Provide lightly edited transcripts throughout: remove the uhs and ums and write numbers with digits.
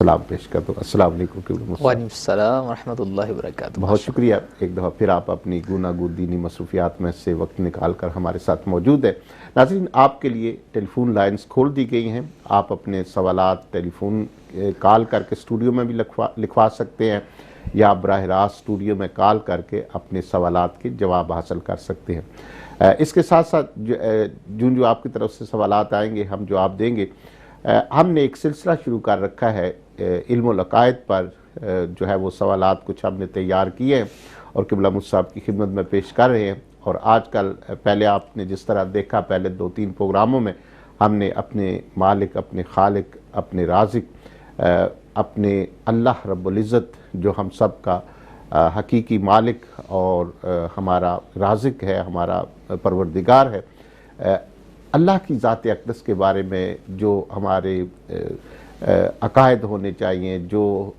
سلام پیش کر دو۔ السلام علیکم قبلہ مصطفیٰ۔ وعلیکم السلام ورحمۃ اللہ وبرکاتہ۔ بہت شکریہ ایک دفعہ پھر آپ اپنی گوناگو دینی مصروفیات میں سے وقت نکال کر ہمارے ساتھ موجود ہیں۔ ناظرین، آپ کے لیے ٹیلی فون لائنز کھول دی گئی ہیں، آپ اپنے سوالات ٹیلی فون کال کر کے اسٹوڈیو میں بھی لکھوا سکتے ہیں، یا براہ راست اسٹوڈیو میں کال کر کے اپنے سوالات کے جواب حاصل کر سکتے ہیں۔ اس کے ساتھ ساتھ جو آپ کی طرف سے سوالات آئیں گے ہم جواب دیں گے۔ ہم نے ایک سلسلہ شروع کر رکھا ہے علم العقائد پر، جو ہے وہ سوالات کچھ ہم نے تیار کیے ہیں اور قبلہ مصطفیٰ کی خدمت میں پیش کر رہے ہیں۔ اور آج کل پہلے آپ نے جس طرح دیکھا، پہلے 2-3 پروگراموں میں ہم نے اپنے مالک، اپنے خالق، اپنے رازق، اپنے اللہ رب العزت جو ہم سب کا حقیقی مالک اور ہمارا رازق ہے، ہمارا پروردگار ہے، اللہ کی ذات اقدس کے بارے میں جو ہمارے عقائد ہونے چاہیے، جو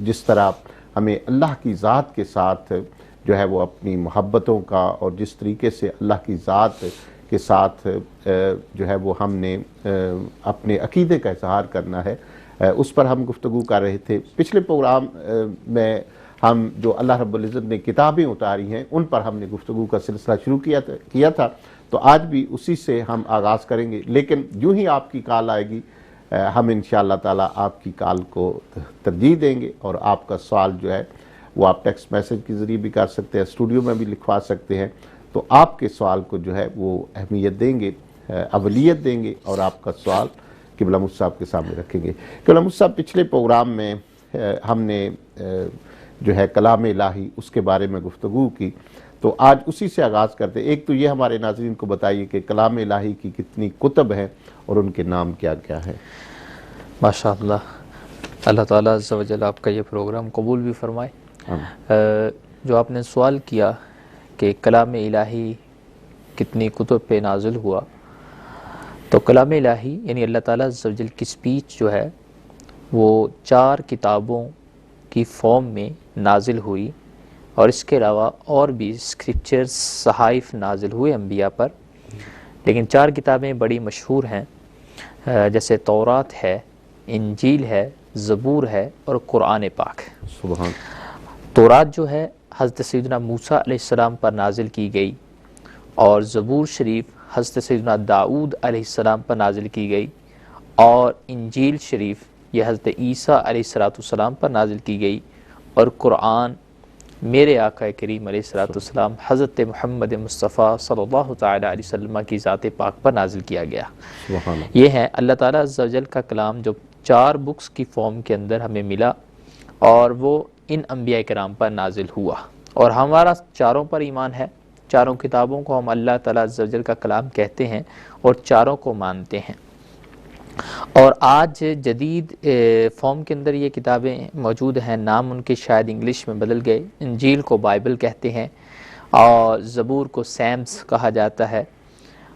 جس طرح ہمیں اللہ کی ذات کے ساتھ جو ہے وہ اپنی محبتوں کا، اور جس طریقے سے اللہ کی ذات کے ساتھ جو ہے وہ ہم نے اپنے عقیدے کا اظہار کرنا ہے، اس پر ہم گفتگو کر رہے تھے۔ پچھلے پروگرام میں ہم جو اللہ رب العزت نے کتابیں اتاری ہیں ان پر ہم نے گفتگو کا سلسلہ شروع کیا تھا، تو آج بھی اسی سے ہم آغاز کریں گے۔ لیکن جو ہی آپ کی کال آئے گی ہم انشاءاللہ تعالی آپ کی کال کو ترجیح دیں گے، اور آپ کا سوال جو ہے وہ آپ ٹیکسٹ میسج کے ذریعے بھی کر سکتے ہیں، اسٹوڈیو میں بھی لکھوا سکتے ہیں، تو آپ کے سوال کو جو ہے وہ اہمیت دیں گے، اولیت دیں گے، اور آپ کا سوال قبلہ مصطفیٰ کے سامنے رکھیں گے۔ قبلہ مصطفیٰ، پچھلے پروگرام میں ہم نے جو ہے کلام الہی اس کے بارے میں گفتگو کی، تو آج اسی سے آغاز کرتے ہیں۔ ایک تو یہ ہمارے ناظرین کو بتائیے کہ کلام الہی کی کتنی کتب ہیں اور ان کے نام کیا کیا ہیں؟ ماشاءاللہ، اللہ تعالیٰ عز و جل آپ کا یہ پروگرام قبول بھی فرمائے۔ جو آپ نے سوال کیا کہ کلام الہی کتنی کتب پہ نازل ہوا، تو کلام الہی یعنی اللہ تعالیٰ عز و جل کی سپیچ جو ہے وہ 4 کتابوں کی فارم میں نازل ہوئی، اور اس کے علاوہ اور بھی اسکرپچرز، صحائف نازل ہوئے انبیاء پر، لیکن 4 کتابیں بڑی مشہور ہیں، جیسے تورات ہے، انجیل ہے، زبور ہے اور قرآن پاک۔ سبحان۔ تورات جو ہے حضرت سیدنا موسیٰ علیہ السلام پر نازل کی گئی، اور زبور شریف حضرت سیدنا داؤد علیہ السلام پر نازل کی گئی، اور انجیل شریف یہ حضرت عیسیٰ علیہ السلام پر نازل کی گئی، اور قرآن میرے آقا کریم علیہ السلام حضرت محمد مصطفیٰ صلی اللہ تعالیٰ علیہ وسلم کی ذات پاک پر نازل کیا گیا۔ یہ ہے اللہ تعالیٰ عز و جل کا کلام جو 4 بکس کی فارم کے اندر ہمیں ملا، اور وہ ان انبیاء کرام پر نازل ہوا، اور ہمارا چاروں پر ایمان ہے۔ چاروں کتابوں کو ہم اللہ تعالیٰ عز و جل کا کلام کہتے ہیں اور چاروں کو مانتے ہیں۔ اور آج جدید فارم کے اندر یہ کتابیں موجود ہیں، نام ان کے شاید انگلش میں بدل گئے۔ انجیل کو بائبل کہتے ہیں، اور زبور کو سیمز کہا جاتا ہے،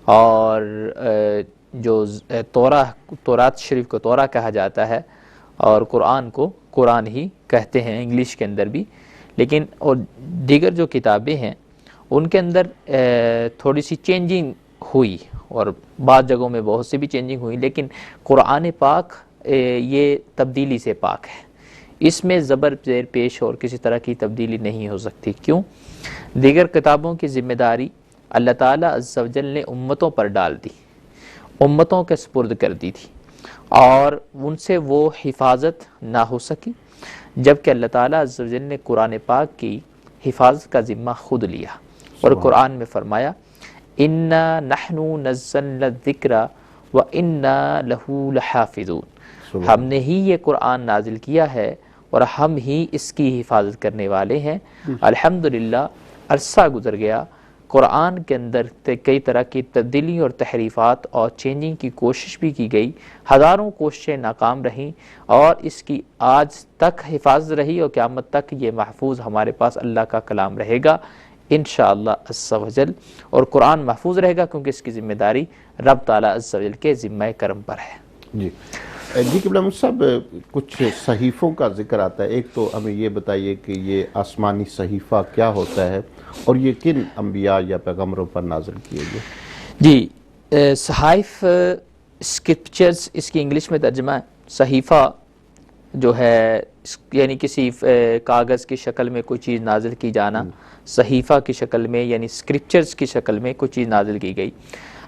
اور جو تورات شریف کو تورا کہا جاتا ہے، اور قرآن کو قرآن ہی کہتے ہیں انگلش کے اندر بھی۔ لیکن اور دیگر جو کتابیں ہیں ان کے اندر تھوڑی سی چینجنگ ہوئی، اور بعض جگہوں میں بہت سی بھی چینجنگ ہوئی، لیکن قرآن پاک یہ تبدیلی سے پاک ہے، اس میں زبر زیر پیش اور کسی طرح کی تبدیلی نہیں ہو سکتی۔ کیوں؟ دیگر کتابوں کی ذمہ داری اللہ تعالیٰ عز و جل نے امتوں پر ڈال دی، امتوں کے سپرد کر دی تھی، اور ان سے وہ حفاظت نہ ہو سکی، جبکہ اللہ تعالیٰ عز و جل نے قرآن پاک کی حفاظت کا ذمہ خود لیا، اور قرآن میں فرمایا اِنَّا نَحْنُ نَزَّلْنَا الذِّكْرَ وَإِنَّا لَهُ لَحَافِظُونَ، ہم نے ہی یہ قرآن نازل کیا ہے اور ہم ہی اس کی حفاظت کرنے والے ہیں۔ الحمدللہ عرصہ گزر گیا، قرآن کے اندر کئی طرح کی تبدیلی اور تحریفات اور چینجنگ کی کوشش بھی کی گئی، ہزاروں کوششیں ناکام رہیں، اور اس کی آج تک حفاظت رہی، اور قیامت تک یہ محفوظ ہمارے پاس اللہ کا کلام رہے گا انشاءاللہ عز و جل، اور قرآن محفوظ رہے گا کیونکہ اس کی ذمہ داری رب تعالیٰ عز و جل کے ذمہ کرم پر ہے۔ جی قبلہ مصطفیٰ، کچھ صحیفوں کا ذکر آتا ہے، ایک تو ہمیں یہ بتائیے کہ یہ آسمانی صحیفہ کیا ہوتا ہے اور یہ کن انبیاء یا پیغمبروں پر نازل کیے گئے؟ جی، صحائف اسکرپچرز اس کی انگلش میں ترجمہ ہے، صحیفہ جو ہے یعنی کسی کاغذ کی شکل میں کوئی چیز نازل کی جانا، صحیفہ کی شکل میں یعنی اسکرپچرز کی شکل میں کوئی چیز نازل کی گئی۔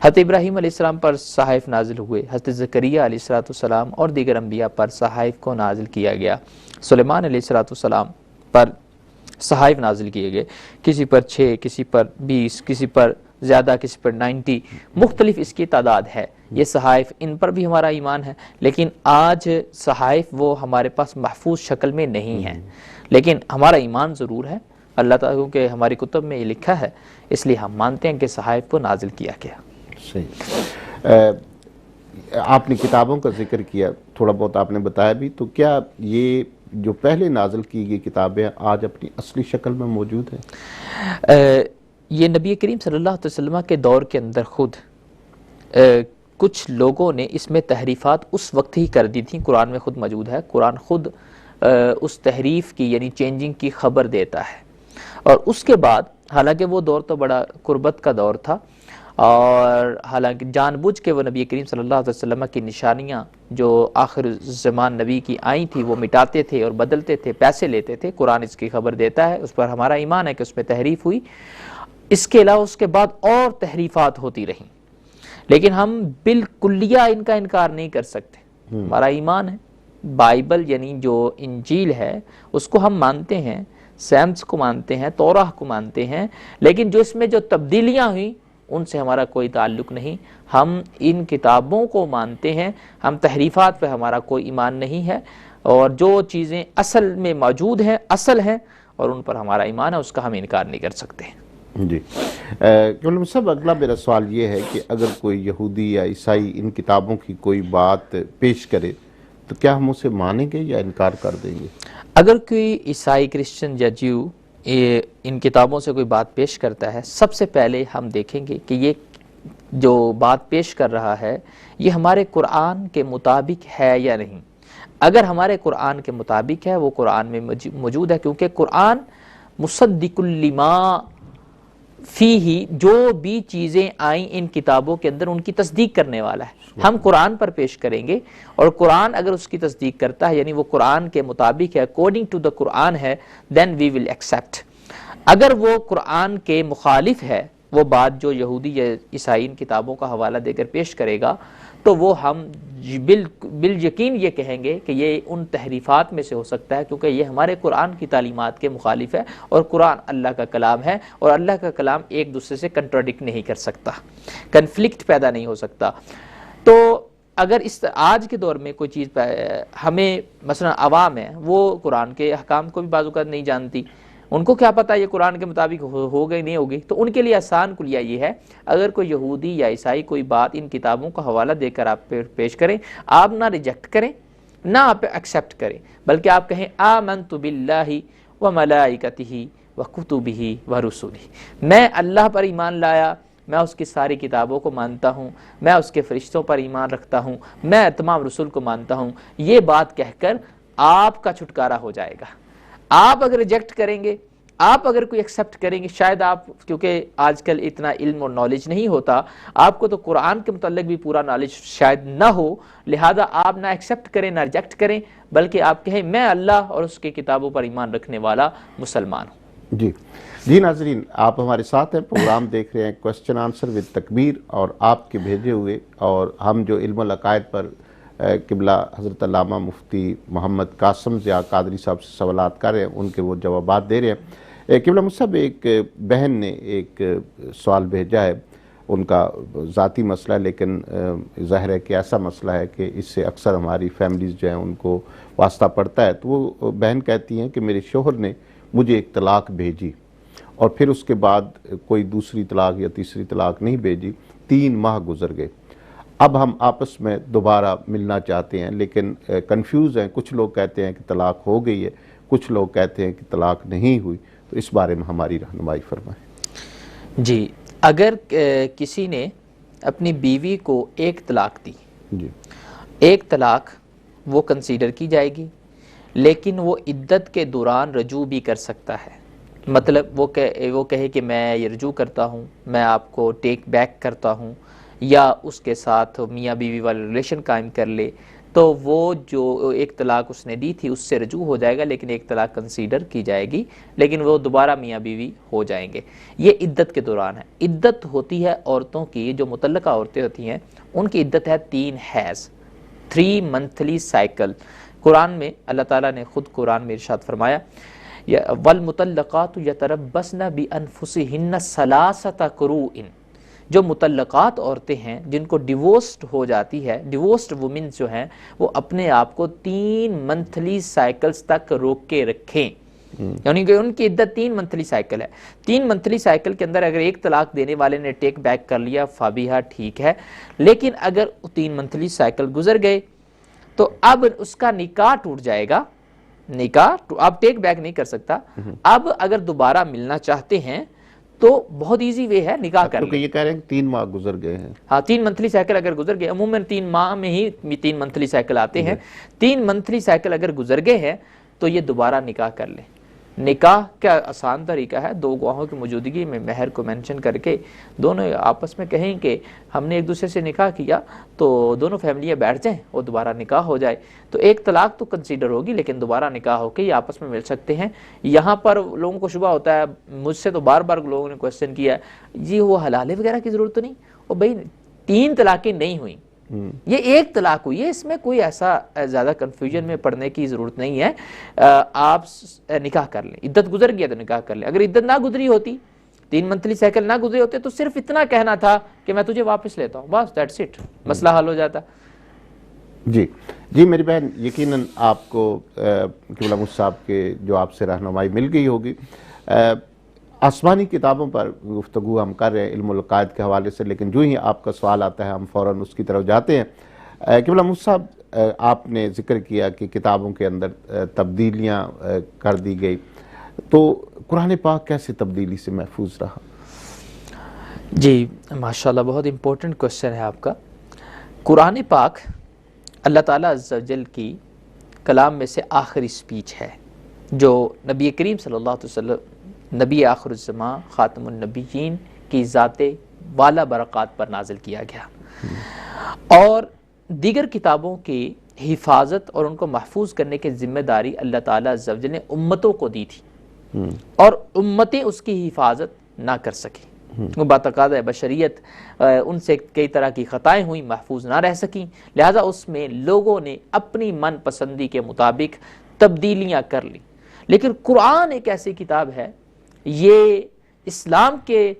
حضرت ابراہیم علیہ السلام پر صحائف نازل ہوئے، حضرت زکریہ علیہ السلام اور دیگر انبیاء پر صحائف کو نازل کیا گیا، سلیمان علیہ السلام پر صحائف نازل کیے گئے، کسی پر 6، کسی پر 20، کسی پر زیادہ، کسی پر 90، مختلف اس کی تعداد ہے۔ یہ صحائف، ان پر بھی ہمارا ایمان ہے، لیکن آج صحائف وہ ہمارے پاس محفوظ شکل میں نہیں ہیں، لیکن ہمارا ایمان ضرور ہے اللہ تعالیٰ کہ ہماری کتب میں یہ لکھا ہے، اس لیے ہم مانتے ہیں کہ صحائف کو نازل کیا گیا۔ صحیح۔ آپ نے کتابوں کا ذکر کیا، تھوڑا بہت آپ نے بتایا بھی، تو کیا یہ جو پہلے نازل کی گئی کتابیں آج اپنی اصلی شکل میں موجود ہیں؟ یہ نبی کریم صلی اللہ علیہ وسلم کے دور کے اندر خود کچھ لوگوں نے اس میں تحریفات اس وقت ہی کر دی تھیں، قرآن میں خود موجود ہے، قرآن خود اس تحریف کی یعنی چینجنگ کی خبر دیتا ہے۔ اور اس کے بعد حالانکہ وہ دور تو بڑا قربت کا دور تھا، اور حالانکہ جان بوجھ کے وہ نبی کریم صلی اللہ علیہ وسلم کی نشانیاں جو آخر زمان نبی کی آئی تھی وہ مٹاتے تھے اور بدلتے تھے، پیسے لیتے تھے، قرآن اس کی خبر دیتا ہے، اس پر ہمارا ایمان ہے کہ اس میں تحریف ہوئی۔ اس کے علاوہ اس کے بعد اور تحریفات ہوتی رہیں، لیکن ہم بالکلیہ ان کا انکار نہیں کر سکتے، ہمارا ایمان ہے۔ بائبل یعنی جو انجیل ہے اس کو ہم مانتے ہیں، سیمس کو مانتے ہیں، توراہ کو مانتے ہیں، لیکن جو اس میں جو تبدیلیاں ہوئیں ان سے ہمارا کوئی تعلق نہیں۔ ہم ان کتابوں کو مانتے ہیں، ہم تحریفات پہ ہمارا کوئی ایمان نہیں ہے، اور جو چیزیں اصل میں موجود ہیں، اصل ہیں، اور ان پر ہمارا ایمان ہے، اس کا ہم انکار نہیں کر سکتے۔ جی کیونکہ صاحب اگلا میرا سوال یہ ہے کہ اگر کوئی یہودی یا عیسائی ان کتابوں کی کوئی بات پیش کرے تو کیا ہم اسے مانیں گے یا انکار کر دیں گے؟ اگر کوئی عیسائی، کرسچن یا جیو ان کتابوں سے کوئی بات پیش کرتا ہے، سب سے پہلے ہم دیکھیں گے کہ یہ جو بات پیش کر رہا ہے یہ ہمارے قرآن کے مطابق ہے یا نہیں۔ اگر ہمارے قرآن کے مطابق ہے، وہ قرآن میں موجود ہے، کیونکہ قرآن مصدق لما فیہ، جو بھی چیزیں آئیں ان کتابوں کے اندر ان کی تصدیق کرنے والا ہے۔ ہم قرآن پر پیش کریں گے، اور قرآن اگر اس کی تصدیق کرتا ہے یعنی وہ قرآن کے مطابق ہے، اکارڈنگ ٹو دا قرآن ہے، then we will accept۔ اگر وہ قرآن کے مخالف ہے، وہ بات جو یہودی یا عیسائی ان کتابوں کا حوالہ دے کر پیش کرے گا، تو وہ ہم بالیقین یہ کہیں گے کہ یہ ان تحریفات میں سے ہو سکتا ہے، کیونکہ یہ ہمارے قرآن کی تعلیمات کے مخالف ہے، اور قرآن اللہ کا کلام ہے، اور اللہ کا کلام ایک دوسرے سے کنٹراڈکٹ نہیں کر سکتا، کنفلکٹ پیدا نہیں ہو سکتا۔ تو اگر اس آج کے دور میں کوئی چیز ہمیں مثلا عوام ہے، وہ قرآن کے احکام کو بھی بعض اوقات نہیں جانتی، ان کو کیا پتہ یہ قرآن کے مطابق ہو گئی نہیں ہوگی، تو ان کے لیے آسان کلیہ یہ ہے، اگر کوئی یہودی یا عیسائی کوئی بات ان کتابوں کا حوالہ دے کر آپ پیش کریں، آپ نہ ریجیکٹ کریں نہ آپ ایکسیپٹ کریں، بلکہ آپ کہیں آمنت باللہ وملائکتہ وکتبہ ورسلہ، میں اللہ پر ایمان لایا، میں اس کی ساری کتابوں کو مانتا ہوں، میں اس کے فرشتوں پر ایمان رکھتا ہوں، میں تمام رسول کو مانتا ہوں، یہ بات کہہ کر آپ کا چھٹکارا ہو جائے گا۔ آپ اگر ریجیکٹ کریں گے، آپ اگر کوئی ایکسیپٹ کریں گے، شاید آپ، کیونکہ آج کل اتنا علم اور نالج نہیں ہوتا، آپ کو تو قرآن کے متعلق بھی پورا نالج شاید نہ ہو، لہذا آپ نہ ایکسیپٹ کریں نہ ریجیکٹ کریں، بلکہ آپ کہیں میں اللہ اور اس کی کتابوں پر ایمان رکھنے والا مسلمان ہوں۔ جی ناظرین، آپ ہمارے ساتھ ہیں، پروگرام دیکھ رہے ہیں کوسچن آنسر ود تکبیر، اور آپ کے بھیجے ہوئے اور ہم جو علم العقائد پر قبلہ حضرت علامہ مفتی محمد قاسم ضیاء قادری صاحب سے سوالات کر رہے ہیں، ان کے وہ جوابات دے رہے ہیں۔ قبلہ مصب، ایک بہن نے ایک سوال بھیجا ہے، ان کا ذاتی مسئلہ ہے، لیکن ظاہر ہے کہ ایسا مسئلہ ہے کہ اس سے اکثر ہماری فیملیز جو ہیں ان کو واسطہ پڑتا ہے۔ تو وہ بہن کہتی ہیں کہ میرے شوہر نے مجھے ایک طلاق بھیجی، اور پھر اس کے بعد کوئی دوسری طلاق یا تیسری طلاق نہیں بھیجی، 3 ماہ گزر گئے، اب ہم آپس میں دوبارہ ملنا چاہتے ہیں، لیکن کنفیوز ہیں، کچھ لوگ کہتے ہیں کہ طلاق ہو گئی ہے، کچھ لوگ کہتے ہیں کہ طلاق نہیں ہوئی، تو اس بارے میں ہماری رہنمائی فرمائیں۔ جی، اگر کسی نے اپنی بیوی کو ایک طلاق دی، جی، ایک طلاق وہ کنسیڈر کی جائے گی، لیکن وہ عدت کے دوران رجوع بھی کر سکتا ہے، مطلب وہ کہے کہ میں یہ رجوع کرتا ہوں، میں آپ کو ٹیک بیک کرتا ہوں، یا اس کے ساتھ میاں بیوی والا ریلیشن قائم کر لے، تو وہ جو ایک طلاق اس نے دی تھی اس سے رجوع ہو جائے گا، لیکن ایک طلاق کنسیڈر کی جائے گی، لیکن وہ دوبارہ میاں بیوی ہو جائیں گے۔ یہ عدت کے دوران ہے۔ عدت ہوتی ہے عورتوں کی، جو مطلقہ عورتیں ہوتی ہیں ان کی عدت ہے 3 حیض، 3 منتھلی سائیکل۔ قرآن میں اللہ تعالیٰ نے خود قرآن میں ارشاد فرمایا وَالْمُطَلَّقَاتُ يَتَرَبَّصْنَ بِأَنفُسِهِنَّ ثَلَاثَةَ قُرُوءٍ، جو مطلقات عورتیں ہیں جن کو ڈیورسڈ ہو جاتی ہے، ڈیورسڈ وومن جو ہیں، وہ اپنے آپ کو 3 منتھلی سائیکلز تک روک کے رکھیں، یعنی کہ ان کی عدت 3 منتھلی سائیکل ہے۔ 3 منتھلی سائیکل کے اندر اگر ایک طلاق دینے والے نے ٹیک بیک کر لیا فابیہا، ٹھیک ہے، لیکن اگر 3 منتھلی سائیکل گزر گئے تو اب اس کا نکاح ٹوٹ جائے گا، نکاح اب ٹیک بیک نہیں کر سکتا۔ اب اگر دوبارہ ملنا چاہتے ہیں تو بہت ایزی وے ہے، نکاح کر کیونکہ لیں۔ یہ کہہ رہے ہیں کہ 3 ماہ گزر گئے ہیں۔ ہاں 3 منتھلی سائیکل اگر گزر گئے، عموماً 3 ماہ میں ہی 3 منتھلی سائیکل آتے ہیں، 3 منتھلی سائیکل اگر گزر گئے ہیں تو یہ دوبارہ نکاح کر لیں۔ نکاح کا آسان طریقہ ہے، 2 گواہوں کی موجودگی میں مہر کو مینشن کر کے دونوں آپس میں کہیں کہ ہم نے ایک دوسرے سے نکاح کیا، تو دونوں فیملیاں بیٹھ جائیں اور دوبارہ نکاح ہو جائے، تو ایک طلاق تو کنسیڈر ہوگی، لیکن دوبارہ نکاح ہو کے یہ آپس میں مل سکتے ہیں۔ یہاں پر لوگوں کو شبہ ہوتا ہے، مجھ سے تو بار بار لوگوں نے کویسچن کیا ہے جی وہ حلالے وغیرہ کی ضرورت تو نہیں؟ اور بھائی 3 طلاقیں نہیں ہوئیں، یہ ایک طلاق ہوئی ہے، اس میں کوئی ایسا زیادہ کنفیوژن میں پڑنے کی ضرورت نہیں ہے۔ آپ نکاح کر لیں، عدت گزر گیا تو نکاح کر لیں۔ اگر عدت نہ گزری ہوتی، 3 منتھلی سائیکل نہ گزرے ہوتے، تو صرف اتنا کہنا تھا کہ میں تجھے واپس لیتا ہوں، بس دیٹس اٹ، مسئلہ حل ہو جاتا۔ جی میری بہن، یقیناً آپ کو قبلہ مجھ صاحب کے جو آپ سے رہنمائی مل گئی ہوگی۔ آسمانی کتابوں پر گفتگو ہم کر رہے ہیں علم العقائد کے حوالے سے، لیکن جو ہی آپ کا سوال آتا ہے ہم فوراً اس کی طرف جاتے ہیں۔ قبلہ مجھ صاحب، آپ نے ذکر کیا کہ کتابوں کے اندر تبدیلیاں کر دی گئی، تو قرآن پاک کیسے تبدیلی سے محفوظ رہا؟ جی ماشاءاللہ، بہت امپورٹنٹ کوسچن ہے آپ کا۔ قرآن پاک اللہ تعالیٰ عز و جل کی کلام میں سے آخری سپیچ ہے، جو نبی کریم صلی اللہ علیہ وسلم، نبی آخر الزمان، خاتم النبیین کی ذات والا برکات پر نازل کیا گیا، اور دیگر کتابوں کی حفاظت اور ان کو محفوظ کرنے کی ذمہ داری اللہ تعالیٰ عز و جل نے امتوں کو دی تھی، اور امتیں اس کی حفاظت نہ کر سکیں۔ بتقاضۂ بشریت ان سے کئی طرح کی خطائیں ہوئیں، محفوظ نہ رہ سکیں، لہٰذا اس میں لوگوں نے اپنی من پسندی کے مطابق تبدیلیاں کر لیں۔ لیکن قرآن ایک ایسی کتاب ہے، یہ اسلام کے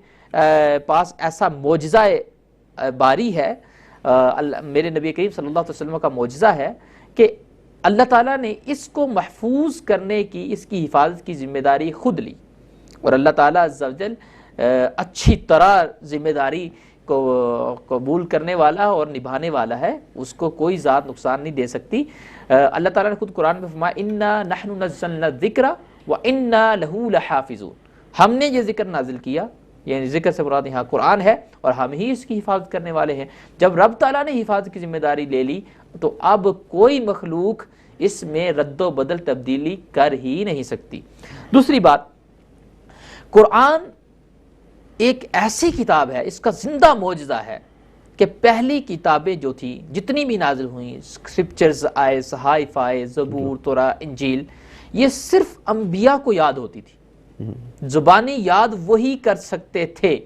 پاس ایسا معجزہ باری ہے، میرے نبی کریم صلی اللہ علیہ وسلم کا معجزہ ہے کہ اللہ تعالیٰ نے اس کو محفوظ کرنے کی، اس کی حفاظت کی ذمہ داری خود لی، اور اللہ تعالیٰ عز و جل اچھی طرح ذمہ داری کو قبول کرنے والا اور نبھانے والا ہے، اس کو کوئی ذات نقصان نہیں دے سکتی۔ اللہ تعالیٰ نے خود قرآن میں فرمایا اِنَّا نَحْنُ نَزَّلْنَا الذِّكْرَ وَإِنَّا لَهُ لَحَافِظُونَ، ہم نے یہ ذکر نازل کیا، یعنی ذکر سے مراد یہاں قرآن ہے، اور ہم ہی اس کی حفاظت کرنے والے ہیں۔ جب رب تعالیٰ نے حفاظت کی ذمہ داری لے لی تو اب کوئی مخلوق اس میں رد و بدل تبدیلی کر ہی نہیں سکتی۔ دوسری بات، قرآن ایک ایسی کتاب ہے، اس کا زندہ معجزہ ہے کہ پہلی کتابیں جو تھی جتنی بھی نازل ہوئیں، اسکرپچرز آئے، صحائف آئے، زبور، تورا، انجیل، یہ صرف انبیاء کو یاد ہوتی تھی، زبانی یاد وہی کر سکتے تھے،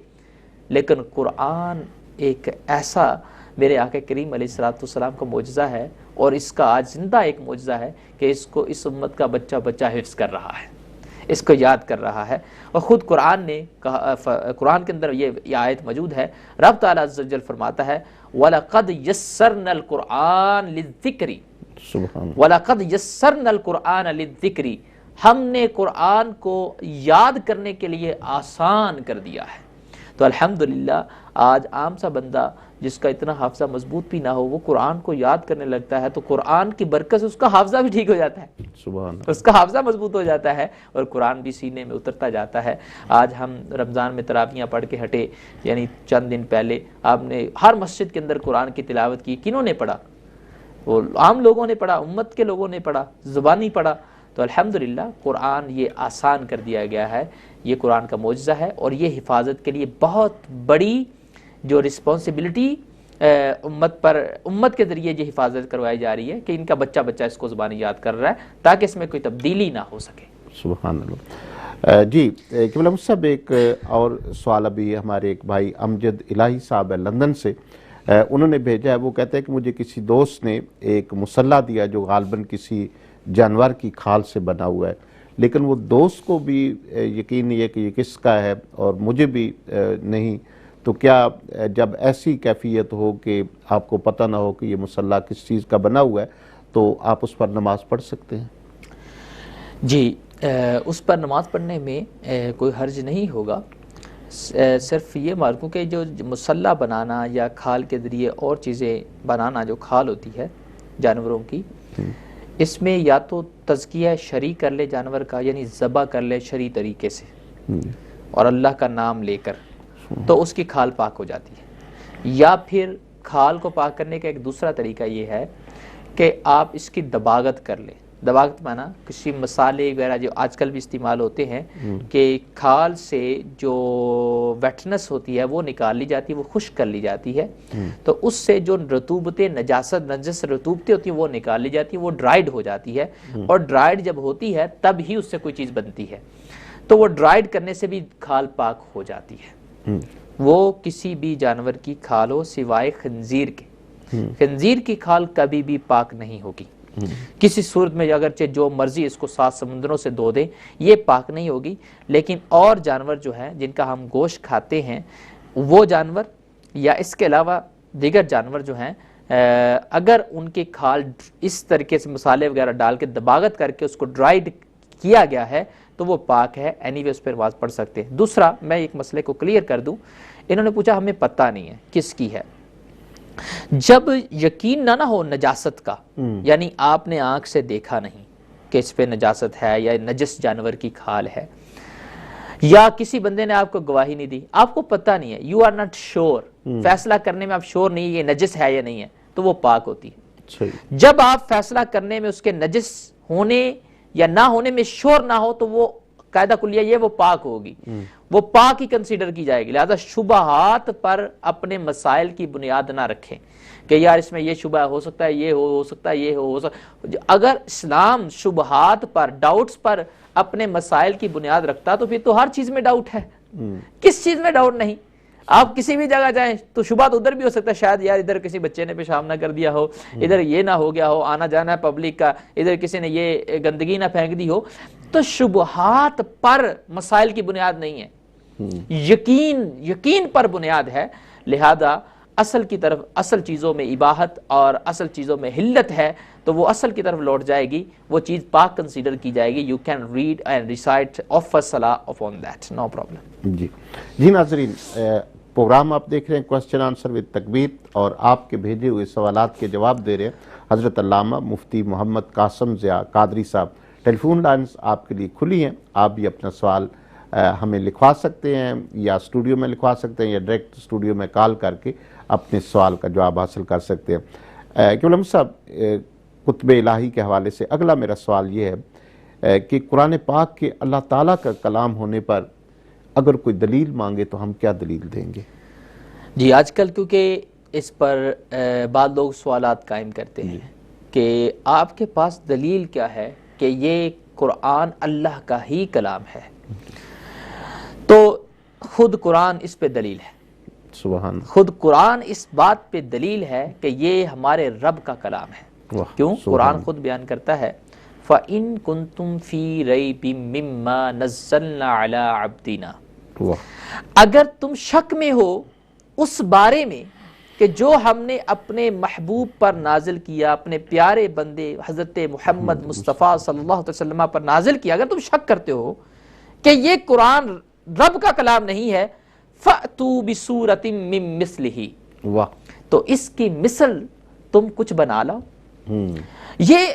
لیکن قرآن ایک ایسا میرے آقا کریم علیہ السلام کا معجزہ ہے، اور اس کا آج زندہ ایک معجزہ ہے کہ اس کو اس امت کا بچہ بچہ حفظ کر رہا ہے، اس کو یاد کر رہا ہے۔ اور خود قرآن نے قرآن کے اندر یہ آیت موجود ہے، رب تعالیٰ عز و جل فرماتا ہے وَلَقَدْ يَسَّرْنَا الْقُرْآنَ لِلذِّكْرِ، وَلَقَدْ يَسَّرْنَا الْقُرْآنَ لِلذِّكْرِ، ہم نے قرآن کو یاد کرنے کے لیے آسان کر دیا ہے۔ تو الحمدللہ آج عام سا بندہ جس کا اتنا حافظہ مضبوط بھی نہ ہو، وہ قرآن کو یاد کرنے لگتا ہے تو قرآن کی برکت سے اس کا حافظہ بھی ٹھیک ہو جاتا ہے، سبحان اللہ، اس کا حافظہ مضبوط ہو جاتا ہے، اور قرآن بھی سینے میں اترتا جاتا ہے۔ آج ہم رمضان میں تراویحیاں پڑھ کے ہٹے، یعنی چند دن پہلے آپ نے ہر مسجد کے اندر قرآن کی تلاوت کی، کنہوں نے پڑھا؟ وہ عام لوگوں نے پڑھا، امت کے لوگوں نے پڑھا، زبانی پڑھا۔ تو الحمدللہ قرآن یہ آسان کر دیا گیا ہے، یہ قرآن کا معجزہ ہے، اور یہ حفاظت کے لیے بہت بڑی جو رسپانسبلٹی امت کے ذریعے یہ حفاظت کروائی جا رہی ہے کہ ان کا بچہ بچہ اس کو زبانی یاد کر رہا ہے تاکہ اس میں کوئی تبدیلی نہ ہو سکے۔ سبحان اللہ۔ جی قبلہ احمد صاحب، ایک اور سوال ابھی ہمارے ایک بھائی امجد الہی صاحب ہے لندن سے، انہوں نے بھیجا ہے، وہ کہتے ہیں کہ مجھے کسی دوست نے ایک مسلح دیا جو غالباً کسی جانور کی کھال سے بنا ہوا ہے، لیکن وہ دوست کو بھی یقین نہیں ہے کہ یہ کس کا ہے اور مجھے بھی نہیں، تو کیا جب ایسی کیفیت ہو کہ آپ کو پتہ نہ ہو کہ یہ مسلح کس چیز کا بنا ہوا ہے تو آپ اس پر نماز پڑھ سکتے ہیں؟ جی، اس پر نماز پڑھنے میں کوئی حرج نہیں ہوگا، صرف یہ مارکوں کہ جو مسلح بنانا یا کھال کے ذریعے اور چیزیں بنانا، جو کھال ہوتی ہے جانوروں کی، اس میں یا تو تزکیہ شرعی کر لے جانور کا، یعنی ذبح کر لے شرعی طریقے سے اور اللہ کا نام لے کر، تو اس کی کھال پاک ہو جاتی ہے۔ یا پھر کھال کو پاک کرنے کا ایک دوسرا طریقہ یہ ہے کہ آپ اس کی دباغت کر لیں۔ دباغت مانا کسی مسالے وغیرہ جو آج کل بھی استعمال ہوتے ہیں کہ کھال سے جو ویٹنس ہوتی ہے وہ نکال لی جاتی ہے، وہ خشک کر لی جاتی ہے، تو اس سے جو رطوبتیں نجس رطوبتیں ہوتی ہیں وہ نکال لی جاتی ہیں، وہ ڈرائیڈ ہو جاتی ہے، اور ڈرائیڈ جب ہوتی ہے تب ہی اس سے کوئی چیز بنتی ہے، تو وہ ڈرائیڈ کرنے سے بھی کھال پاک ہو جاتی ہے۔ وہ کسی بھی جانور کی کھال ہو سوائے خنزیر کے، خنزیر کی کھال کبھی بھی پاک نہیں ہوگی کسی صورت میں، اگرچہ جو مرضی اس کو 7 سمندروں سے دھو دے یہ پاک نہیں ہوگی۔ لیکن اور جانور جو ہیں جن کا ہم گوشت کھاتے ہیں، وہ جانور یا اس کے علاوہ دیگر جانور جو ہیں، اگر ان کی کھال اس طریقے سے مسالے وغیرہ ڈال کے دباغت کر کے اس کو ڈرائیڈ کیا گیا ہے تو وہ پاک ہے، اینی وے اس پر نماز پڑھ سکتے ہیں۔ دوسرا میں ایک مسئلے کو کلیئر کر دوں، انہوں نے پوچھا ہمیں پتہ نہیں ہے کس کی ہے۔ جب یقین نہ ہو نجاست کا، یعنی آپ نے آنکھ سے دیکھا نہیں کہ اس پہ نجاست ہے یا نجس جانور کی کھال ہے، یا کسی بندے نے آپ کو گواہی نہیں دی، آپ کو پتہ نہیں ہے، یو آر ناٹ شور، فیصلہ کرنے میں آپ شور نہیں یہ نجس ہے یا نہیں ہے، تو وہ پاک ہوتی ہے۔ جب آپ فیصلہ کرنے میں اس کے نجس ہونے یا نہ ہونے میں شور نہ ہو تو وہ قاعدہ کلیہ یہ وہ پاک ہوگی، وہ پاک ہی کنسیڈر کی جائے گی۔ لہذا شبہات پر اپنے مسائل کی بنیاد نہ رکھیں کہ یار اس میں یہ شبہ ہو سکتا ہے، یہ ہو سکتا ہے، یہ ہو سکتا ہے۔ اگر اسلام شبہات پر، ڈاؤٹس پر اپنے مسائل کی بنیاد رکھتا تو پھر تو ہر چیز میں ڈاؤٹ ہے، کس چیز میں ڈاؤٹ نہیں؟ آپ کسی بھی جگہ جائیں تو شبہ تو ادھر بھی ہو سکتا ہے، شاید یار ادھر کسی بچے نے پیشاب نہ کر دیا ہو، ادھر یہ نہ ہو گیا ہو، آنا جانا ہے پبلک کا، ادھر کسی نے یہ گندگی نہ پھینک دی ہو۔ تو شبہات پر مسائل کی بنیاد نہیں ہے، یقین پر بنیاد ہے۔ لہذا اصل کی طرف، اصل چیزوں میں اباحت اور اصل چیزوں میں حلت ہے تو وہ اصل کی طرف لوٹ جائے گی، وہ چیز پاک کنسیڈر کی جائے گی۔ You can read and recite of الصلاۃ اپون دیٹ، نو پرابلم۔ جی ناظرین، پروگرام آپ دیکھ رہے ہیں کوسچن آنسر ود تکبیر، اور آپ کے بھیجے ہوئے سوالات کے جواب دے رہے ہیں حضرت علامہ مفتی محمد قاسم ضیاء قادری صاحب۔ ٹیلی فون لائنز آپ کے لیے کھلی ہیں، آپ بھی اپنا سوال ہمیں لکھوا سکتے ہیں، یا اسٹوڈیو میں لکھوا سکتے ہیں، یا ڈائریکٹ اسٹوڈیو میں کال کر کے اپنے سوال کا جواب حاصل کر سکتے ہیں۔ قبلہ صاحب، کتب الہی کے حوالے سے اگلا میرا سوال یہ ہے کہ قرآن پاک کے اللہ تعالیٰ کا کلام ہونے پر اگر کوئی دلیل مانگے تو ہم کیا دلیل دیں گے؟ جی، آج کل کیونکہ اس پر بعض لوگ سوالات قائم کرتے ہیں کہ آپ کے پاس دلیل کیا ہے کہ یہ قرآن اللہ کا ہی کلام ہے، تو خود قرآن اس پہ دلیل ہے، سبحان، خود قرآن اس بات پہ دلیل ہے کہ یہ ہمارے رب کا کلام ہے۔ کیوں؟ قرآن خود بیان کرتا ہے فَإِن كُنتُمْ فِي رَيْبٍ مِّمَّا نَزَّلْنَا عَلَىٰ عَبْدِنَا، اگر تم شک میں ہو اس بارے میں کہ جو ہم نے اپنے محبوب پر نازل کیا، اپنے پیارے بندے حضرت محمد مصطفیٰ صلی اللہ علیہ وسلم پر نازل کیا، اگر تم شک کرتے ہو کہ یہ قرآن رب کا کلام نہیں ہے، فَأْتُوا بِسُورَةٍ مِّن مِثْلِهِ، تو اس کی مثل تم کچھ بنا لاؤ۔ یہ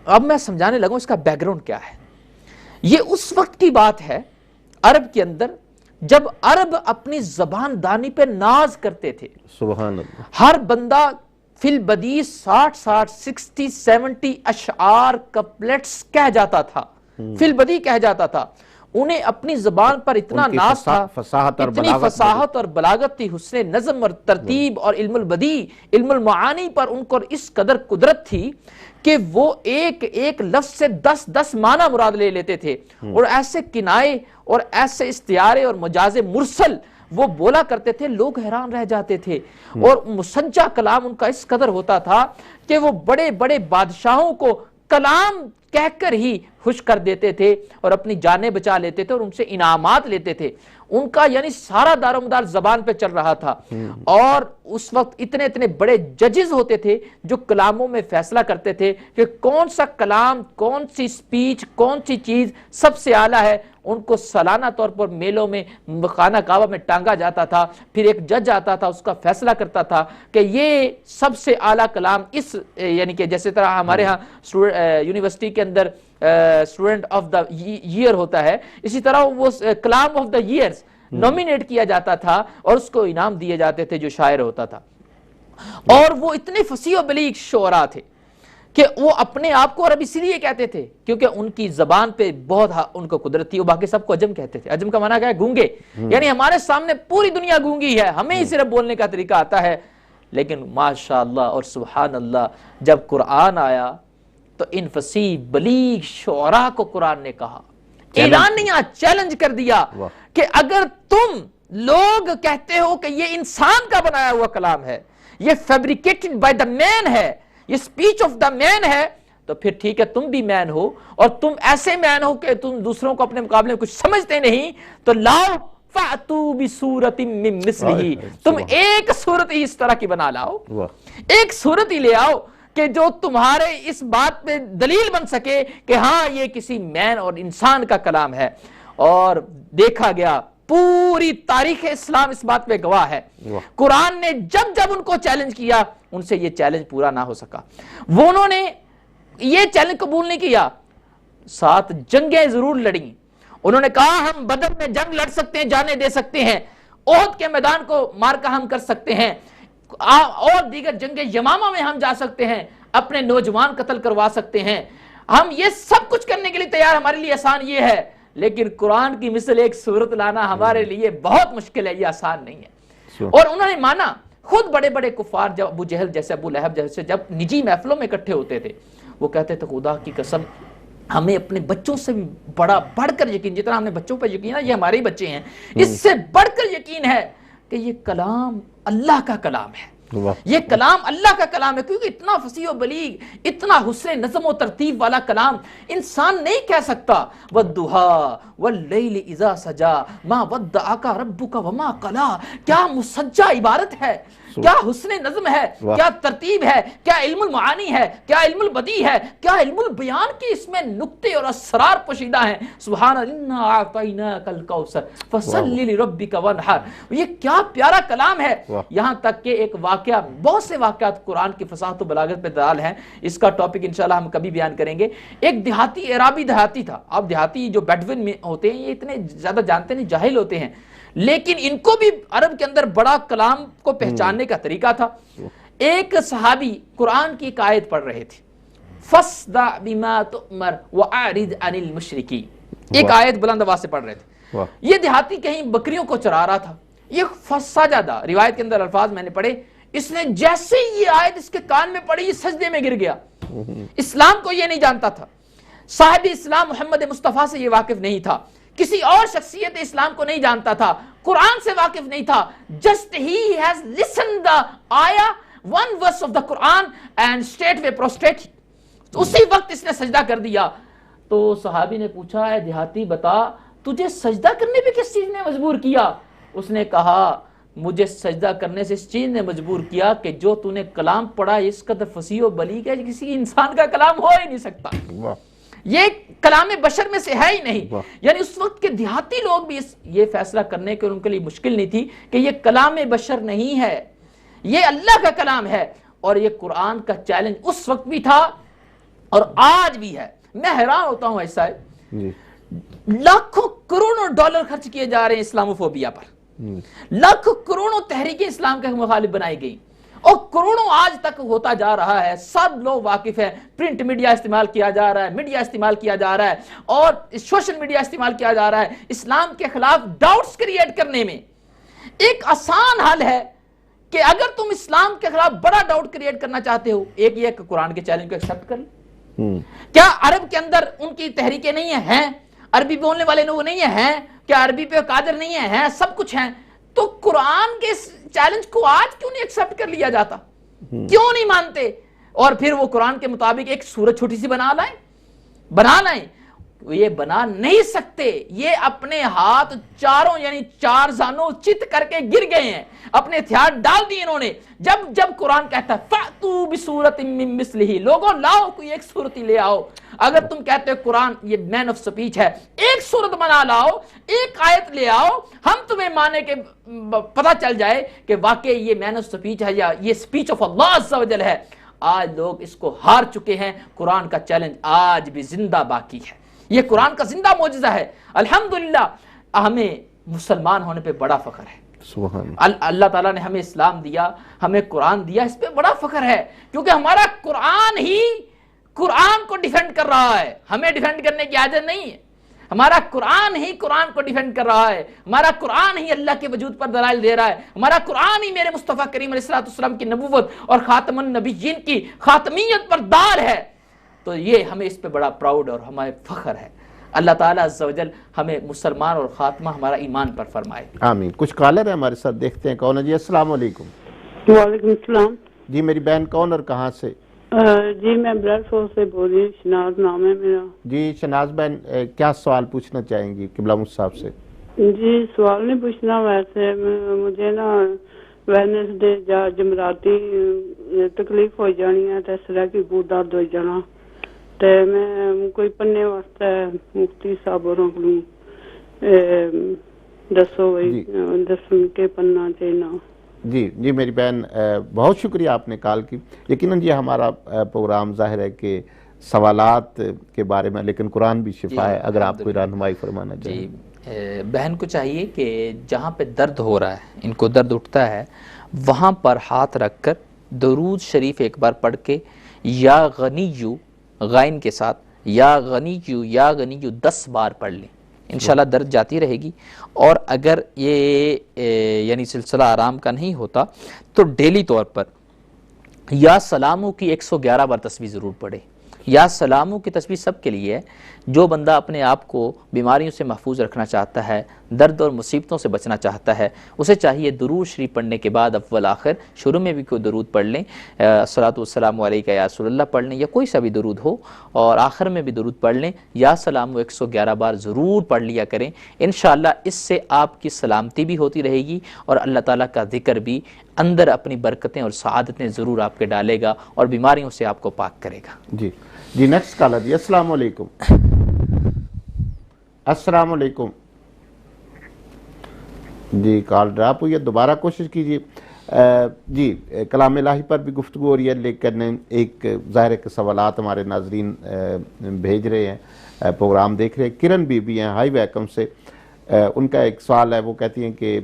اب میں سمجھانے لگوں اس کا بیک گراؤنڈ کیا ہے۔ یہ اس وقت کی بات ہے عرب کے اندر جب عرب اپنی زبان دانی پہ ناز کرتے تھے۔ سبحان اللہ، ہر بندہ فی البدیع 60 60 70 اشعار کپلیٹس کہہ جاتا تھا، فی البدیع کہہ جاتا تھا۔ انہیں اپنی زبان پر اتنا ناز تھا، اتنی فصاحت اور بلاغت تھی، حسن نظم اور ترتیب اور علم البدیع، علم المعانی پر ان کو اس قدر قدرت تھی کہ وہ ایک ایک لفظ سے 10 معنی مراد لے لیتے تھے، اور ایسے کنائے اور ایسے استعارے اور مجاز مرسل وہ بولا کرتے تھے، لوگ حیران رہ جاتے تھے۔ اور مسجع کلام ان کا اس قدر ہوتا تھا کہ وہ بڑے بڑے بادشاہوں کو کلام کہہ کر ہی خوش کر دیتے تھے اور اپنی جانیں بچا لیتے تھے اور ان سے انعامات لیتے تھے۔ ان کا یعنی سارا دار و مدار زبان پہ چل رہا تھا، اور اس وقت اتنے بڑے ججز ہوتے تھے جو کلاموں میں فیصلہ کرتے تھے کہ کون سا کلام، کون سی سپیچ، کون سی چیز سب سے اعلیٰ ہے۔ ان کو سالانہ طور پر میلوں میں خانہ کعبہ میں ٹانگا جاتا تھا، پھر ایک جج آتا تھا، اس کا فیصلہ کرتا تھا کہ یہ سب سے اعلیٰ کلام اس، یعنی کہ جیسے طرح ہمارے ہاں یونیورسٹی کے اندر اسٹوڈنٹ آف دا ایئر ہوتا ہے، اسی طرح وہ کلام آف دا ایئرز نومینیٹ کیا جاتا تھا اور اس کو انعام دیے جاتے تھے جو شاعر ہوتا تھا۔ اور وہ اتنے فصیح و بلیغ شعراء تھے کہ وہ اپنے آپ کو عرب اسی لیے کہتے تھے کیونکہ ان کی زبان پہ بہت ان کو قدرت تھی۔ وہ باقی سب کو عجم کہتے تھے۔ عجم کا معنی کیا ہے؟ گونگے، یعنی ہمارے سامنے پوری دنیا گونگی ہے، ہمیں ہی صرف بولنے کا طریقہ آتا ہے، لیکن ماشاءاللہ اور سبحان اللہ جب قرآن آیا تو ان فصیح بلیغ شعراء کو قرآن نے کہا، اعلانیہ چیلنج کر دیا کہ اگر تم لوگ کہتے ہو کہ یہ انسان کا بنایا ہوا کلام ہے، یہ فیبریکیٹڈ بائی دا مین ہے، یہ سپیچ آف دا مین ہے، تو پھر ٹھیک ہے تم بھی مین ہو، اور تم ایسے مین ہو کہ تم دوسروں کو اپنے مقابلے میں کچھ سمجھتے نہیں، تو لاؤ فَأْتُوا بِسُورَةٍ مِّن مِّثْلِهِ، تم ایک صورت ہی اس طرح کی بنا لاؤ، ایک صورت ہی لے آؤ کہ جو تمہارے اس بات پہ دلیل بن سکے کہ ہاں یہ کسی مین اور انسان کا کلام ہے۔ اور دیکھا گیا پوری تاریخ اسلام اس بات پہ گواہ ہے، قرآن نے جب ان کو چیلنج کیا ان سے یہ چیلنج پورا نہ ہو سکا، وہ انہوں نے یہ چیلنج قبول نہیں کیا، 7 جنگیں ضرور لڑیں، انہوں نے کہا ہم بدر میں جنگ لڑ سکتے ہیں، جانیں دے سکتے ہیں، احد کے میدان کو مارکا ہم کر سکتے ہیں، اور دیگر جنگ یمامہ میں ہم جا سکتے ہیں، اپنے نوجوان قتل کروا سکتے ہیں، ہم یہ سب کچھ کرنے کے لیے تیار، ہمارے لیے آسان یہ ہے، لیکن قرآن کی مثل ایک صورت لانا ہمارے لیے بہت مشکل ہے، یہ آسان نہیں ہے۔ اور انہوں نے مانا، خود بڑے بڑے کفار جب ابو جہل جیسے، ابو لہب جیسے جب نجی محفلوں میں اکٹھے ہوتے تھے، وہ کہتے تھے خدا کی قسم ہمیں اپنے بچوں سے بڑھ کر یقین، جتنا ہم نے بچوں پر یقین ہے یہ ہمارے ہی بچے ہیں، اس سے بڑھ کر یقین ہے کہ یہ کلام اللہ کا کلام ہے، یہ کلام اللہ کا کلام ہے، کیونکہ اتنا فصیح و بلیغ، اتنا حسن نظم و ترتیب والا کلام انسان نہیں کہہ سکتا۔ وَالضُّحَىٰ وَاللَّيْلِ إِذَا سَجَىٰ مَا وَدَّعَكَ رَبُّكَ وَمَا قَلَىٰ، کیا مسجع عبارت ہے، کیا حسن نظم ہے، کیا ترتیب ہے، کیا علم المعانی ہے، کیا علم البدیع ہے، کیا علم البیان کی اس میں نکتے اور اسرار پوشیدہ ہیں۔ سبحان اِنَّا أَعْطَيْنَاكَ الْكَوْثَرَ فَصَلِّ لِرَبِّكَ وَانْحَرْ، یہ کیا پیارا کلام ہے۔ یہاں تک کہ ایک واقعہ، بہت سے واقعات قرآن کی فصاحت و بلاغت پہ دلال ہیں، اس کا ٹاپک انشاءاللہ ہم کبھی بیان کریں گے۔ ایک دیہاتی، عربی دیہاتی تھا، اب دیہاتی جو بیڈوین میں ہوتے ہیں یہ اتنے زیادہ جانتے نہیں، جاہل ہوتے ہیں، لیکن ان کو بھی عرب کے اندر بڑا کلام کو پہچاننے کا طریقہ تھا۔ ایک صحابی قرآن کی ایک آیت پڑھ رہے تھے، فَاصْدَعْ بِمَا تُؤْمَرْ وَأَعْرِضْ عَنِ الْمُشْرِكِينَ، ایک آیت بلند آواز سے پڑھ رہے تھے۔ یہ دیہاتی کہیں بکریوں کو چرا رہا تھا، یہ سجدہ، روایت کے اندر الفاظ میں نے پڑھے، اس نے جیسے ہی یہ آیت اس کے کان میں پڑی یہ سجدے میں گر گیا۔ اسلام کو یہ نہیں جانتا تھا، صاحب اسلام محمد مصطفیٰ سے یہ واقف نہیں تھا، کسی اور شخصیت اسلام کو نہیں جانتا تھا، قرآن سے واقف نہیں تھا۔ Just he has listened the ayah, one verse of the Quran and straightway prostrate. اسی وقت اس نے سجدہ کر دیا۔ تو صحابی نے پوچھا، اے دیہاتی بتا تجھے سجدہ کرنے پہ کس چیز نے مجبور کیا؟ اس نے کہا مجھے سجدہ کرنے سے اس چیز نے مجبور کیا کہ جو تو نے کلام پڑھا اس قدر فصیح و بلیغ ہے، کسی انسان کا کلام ہو ہی نہیں سکتا، یہ کلام بشر میں سے ہے ہی نہیں۔ یعنی اس وقت کے دیہاتی لوگ بھی یہ فیصلہ کرنے کے ان کے لیے مشکل نہیں تھی کہ یہ کلام بشر نہیں ہے، یہ اللہ کا کلام ہے۔ اور یہ قرآن کا چیلنج اس وقت بھی تھا اور آج بھی ہے۔ میں حیران ہوتا ہوں ایسا ہے، لاکھوں کروڑوں ڈالر خرچ کیے جا رہے ہیں اسلاموفوبیا پر، لاکھوں کروڑوں تحریکیں اسلام کے مخالف بنائی گئی، اور کروڑوں آج تک ہوتا جا رہا ہے، سب لوگ واقف ہیں، پرنٹ میڈیا استعمال کیا جا رہا ہے، میڈیا استعمال کیا جا رہا ہے اور سوشل میڈیا استعمال کیا جا رہا ہے اسلام کے خلاف ڈاؤٹس کریٹ کرنے میں۔ ایک آسان حل ہے کہ اگر تم اسلام کے خلاف بڑا ڈاؤٹ کریٹ کرنا چاہتے ہو، ایک یہ کہ قرآن کے چیلنج کو ایکسپٹ کر لیں۔ کیا عرب کے اندر ان کی تحریکیں نہیں ہیں؟ عربی بولنے والے لوگ نہیں ہیں؟ کیا عربی پہ قادر نہیں ہیں؟ سب کچھ ہیں۔ تو قرآن کے چیلنج کو آج کیوں نہیں ایکسپٹ کر لیا جاتا؟ کیوں نہیں مانتے؟ اور پھر وہ قرآن کے مطابق ایک سورت چھوٹی سی بنا لائیں۔ یہ بنا نہیں سکتے، یہ اپنے ہاتھ چاروں یعنی چار زانوں چت کر کے گر گئے ہیں، اپنے ہتھیار ڈال دیے انہوں نے۔ جب قرآن کہتا ہے فَأْتُوا بِسُورَةٍ مِّن مِّثْلِهِ، لوگوں لاؤ کوئی ایک صورت ہی لے آؤ۔ اگر تم کہتے ہو قرآن یہ مین آف سپیچ ہے، ایک صورت بنا لاؤ، ایک آیت لے آؤ، ہم تمہیں مانے کے پتہ چل جائے کہ واقعی یہ مین آف سپیچ ہے یا یہ سپیچ آف اللہ عز و جل ہے۔ آج لوگ اس کو ہار چکے ہیں، قرآن کا چیلنج آج بھی زندہ باقی ہے، یہ قرآن کا زندہ معجزہ ہے۔ الحمدللہ ہمیں مسلمان ہونے پہ بڑا فخر ہے۔ سبحان اللہ تعالیٰ نے ہمیں اسلام دیا، ہمیں قرآن دیا، اس پہ بڑا فخر ہے کیونکہ ہمارا قرآن ہی قرآن کو ڈیفینڈ کر رہا ہے، ہمیں ڈیفینڈ کرنے کی حاجت نہیں ہے۔ ہمارا قرآن ہی قرآن کو ڈیفینڈ کر رہا ہے، ہمارا قرآن ہی اللہ کے وجود پر دلائل دے رہا ہے، ہمارا قرآن ہی میرے مصطفیٰ کریم علیہ السلام کی نبوت اور خاتم النبیین کی خاتمیت پر دار ہے۔ تو یہ ہمیں اس پہ بڑا پراؤڈ اور ہمیں فخر ہے۔ اللہ تعالیٰ عز و جل ہمیں مسلمان اور خاتمہ ہمارا ایمان پر فرمائے، آمین۔ کچھ کالر ہیں ہمارے ساتھ، دیکھتے ہیں کون ہے جی۔ السلام علیکم۔ وعلیکم السلام جی میری بہن کون اور کہاں سے؟ جی میں بریڈ فورٹ سے بول رہی ہوں، شناز نام ہے میرا۔ جی شناز بہن کیا سوال پوچھنا چاہیں گی قبلہ مجھ صاحب سے؟ جی سوال نہیں پوچھنا، ویسے مجھے نا ویڈنسڈے یا جمعراتی تکلیف ہو جانی ہے، اس طرح کی کو درد ہو جانا، تو میں کوئی پڑھنے واسطے مفتی صاحب اور دسو بھائی دسن کے پڑھنا چاہیے۔ جی میری بہن بہت شکریہ آپ نے کال کی۔ یقیناً یہ ہمارا پروگرام ظاہر ہے کہ سوالات کے بارے میں، لیکن قرآن بھی شفا ہے، اگر آپ کوئی رہنمائی فرمانا چاہیں۔ جی بہن کو چاہیے کہ جہاں پہ درد ہو رہا ہے، ان کو درد اٹھتا ہے، وہاں پر ہاتھ رکھ کر درود شریف ایک بار پڑھ کے یا غنیو غائن کے ساتھ یا غنیو 10 بار پڑھ لیں، انشاءاللہ درد جاتی رہے گی۔ اور اگر یہ یعنی سلسلہ آرام کا نہیں ہوتا تو ڈیلی طور پر یا سلاموں کی 111 بار تسبیح ضرور پڑھے۔ یا سلاموں کی تسبیح سب کے لیے ہے، جو بندہ اپنے آپ کو بیماریوں سے محفوظ رکھنا چاہتا ہے، درد اور مصیبتوں سے بچنا چاہتا ہے، اسے چاہیے درود شریف پڑھنے کے بعد اول آخر شروع میں بھی کوئی درود پڑھ لیں، الصلاۃ والسلام علیک یا رسول اللہ پڑھ لیں، یا کوئی سا بھی درود ہو، اور آخر میں بھی درود پڑھ لیں، یا سلام 111 بار ضرور پڑھ لیا کریں۔ انشاءاللہ اس سے آپ کی سلامتی بھی ہوتی رہے گی اور اللہ تعالیٰ کا ذکر بھی اندر اپنی برکتیں اور سعادتیں ضرور آپ کے ڈالے گا اور بیماریوں سے آپ کو پاک کرے گا۔ جی نیکسٹ کالر جی۔ السلام علیکم۔ السلام علیکم۔ جی کال ڈراپ ہوئی ہے، دوبارہ کوشش کیجیے۔ جی کلام الہی پر بھی گفتگو ہو رہی ہے، لیکن ایک ظاہر ہے کہ سوالات ہمارے ناظرین بھیج رہے ہیں، پروگرام دیکھ رہے ہیں۔ کرن بی بی ہیں ہائی ویکم سے، ان کا ایک سوال ہے، وہ کہتی ہیں کہ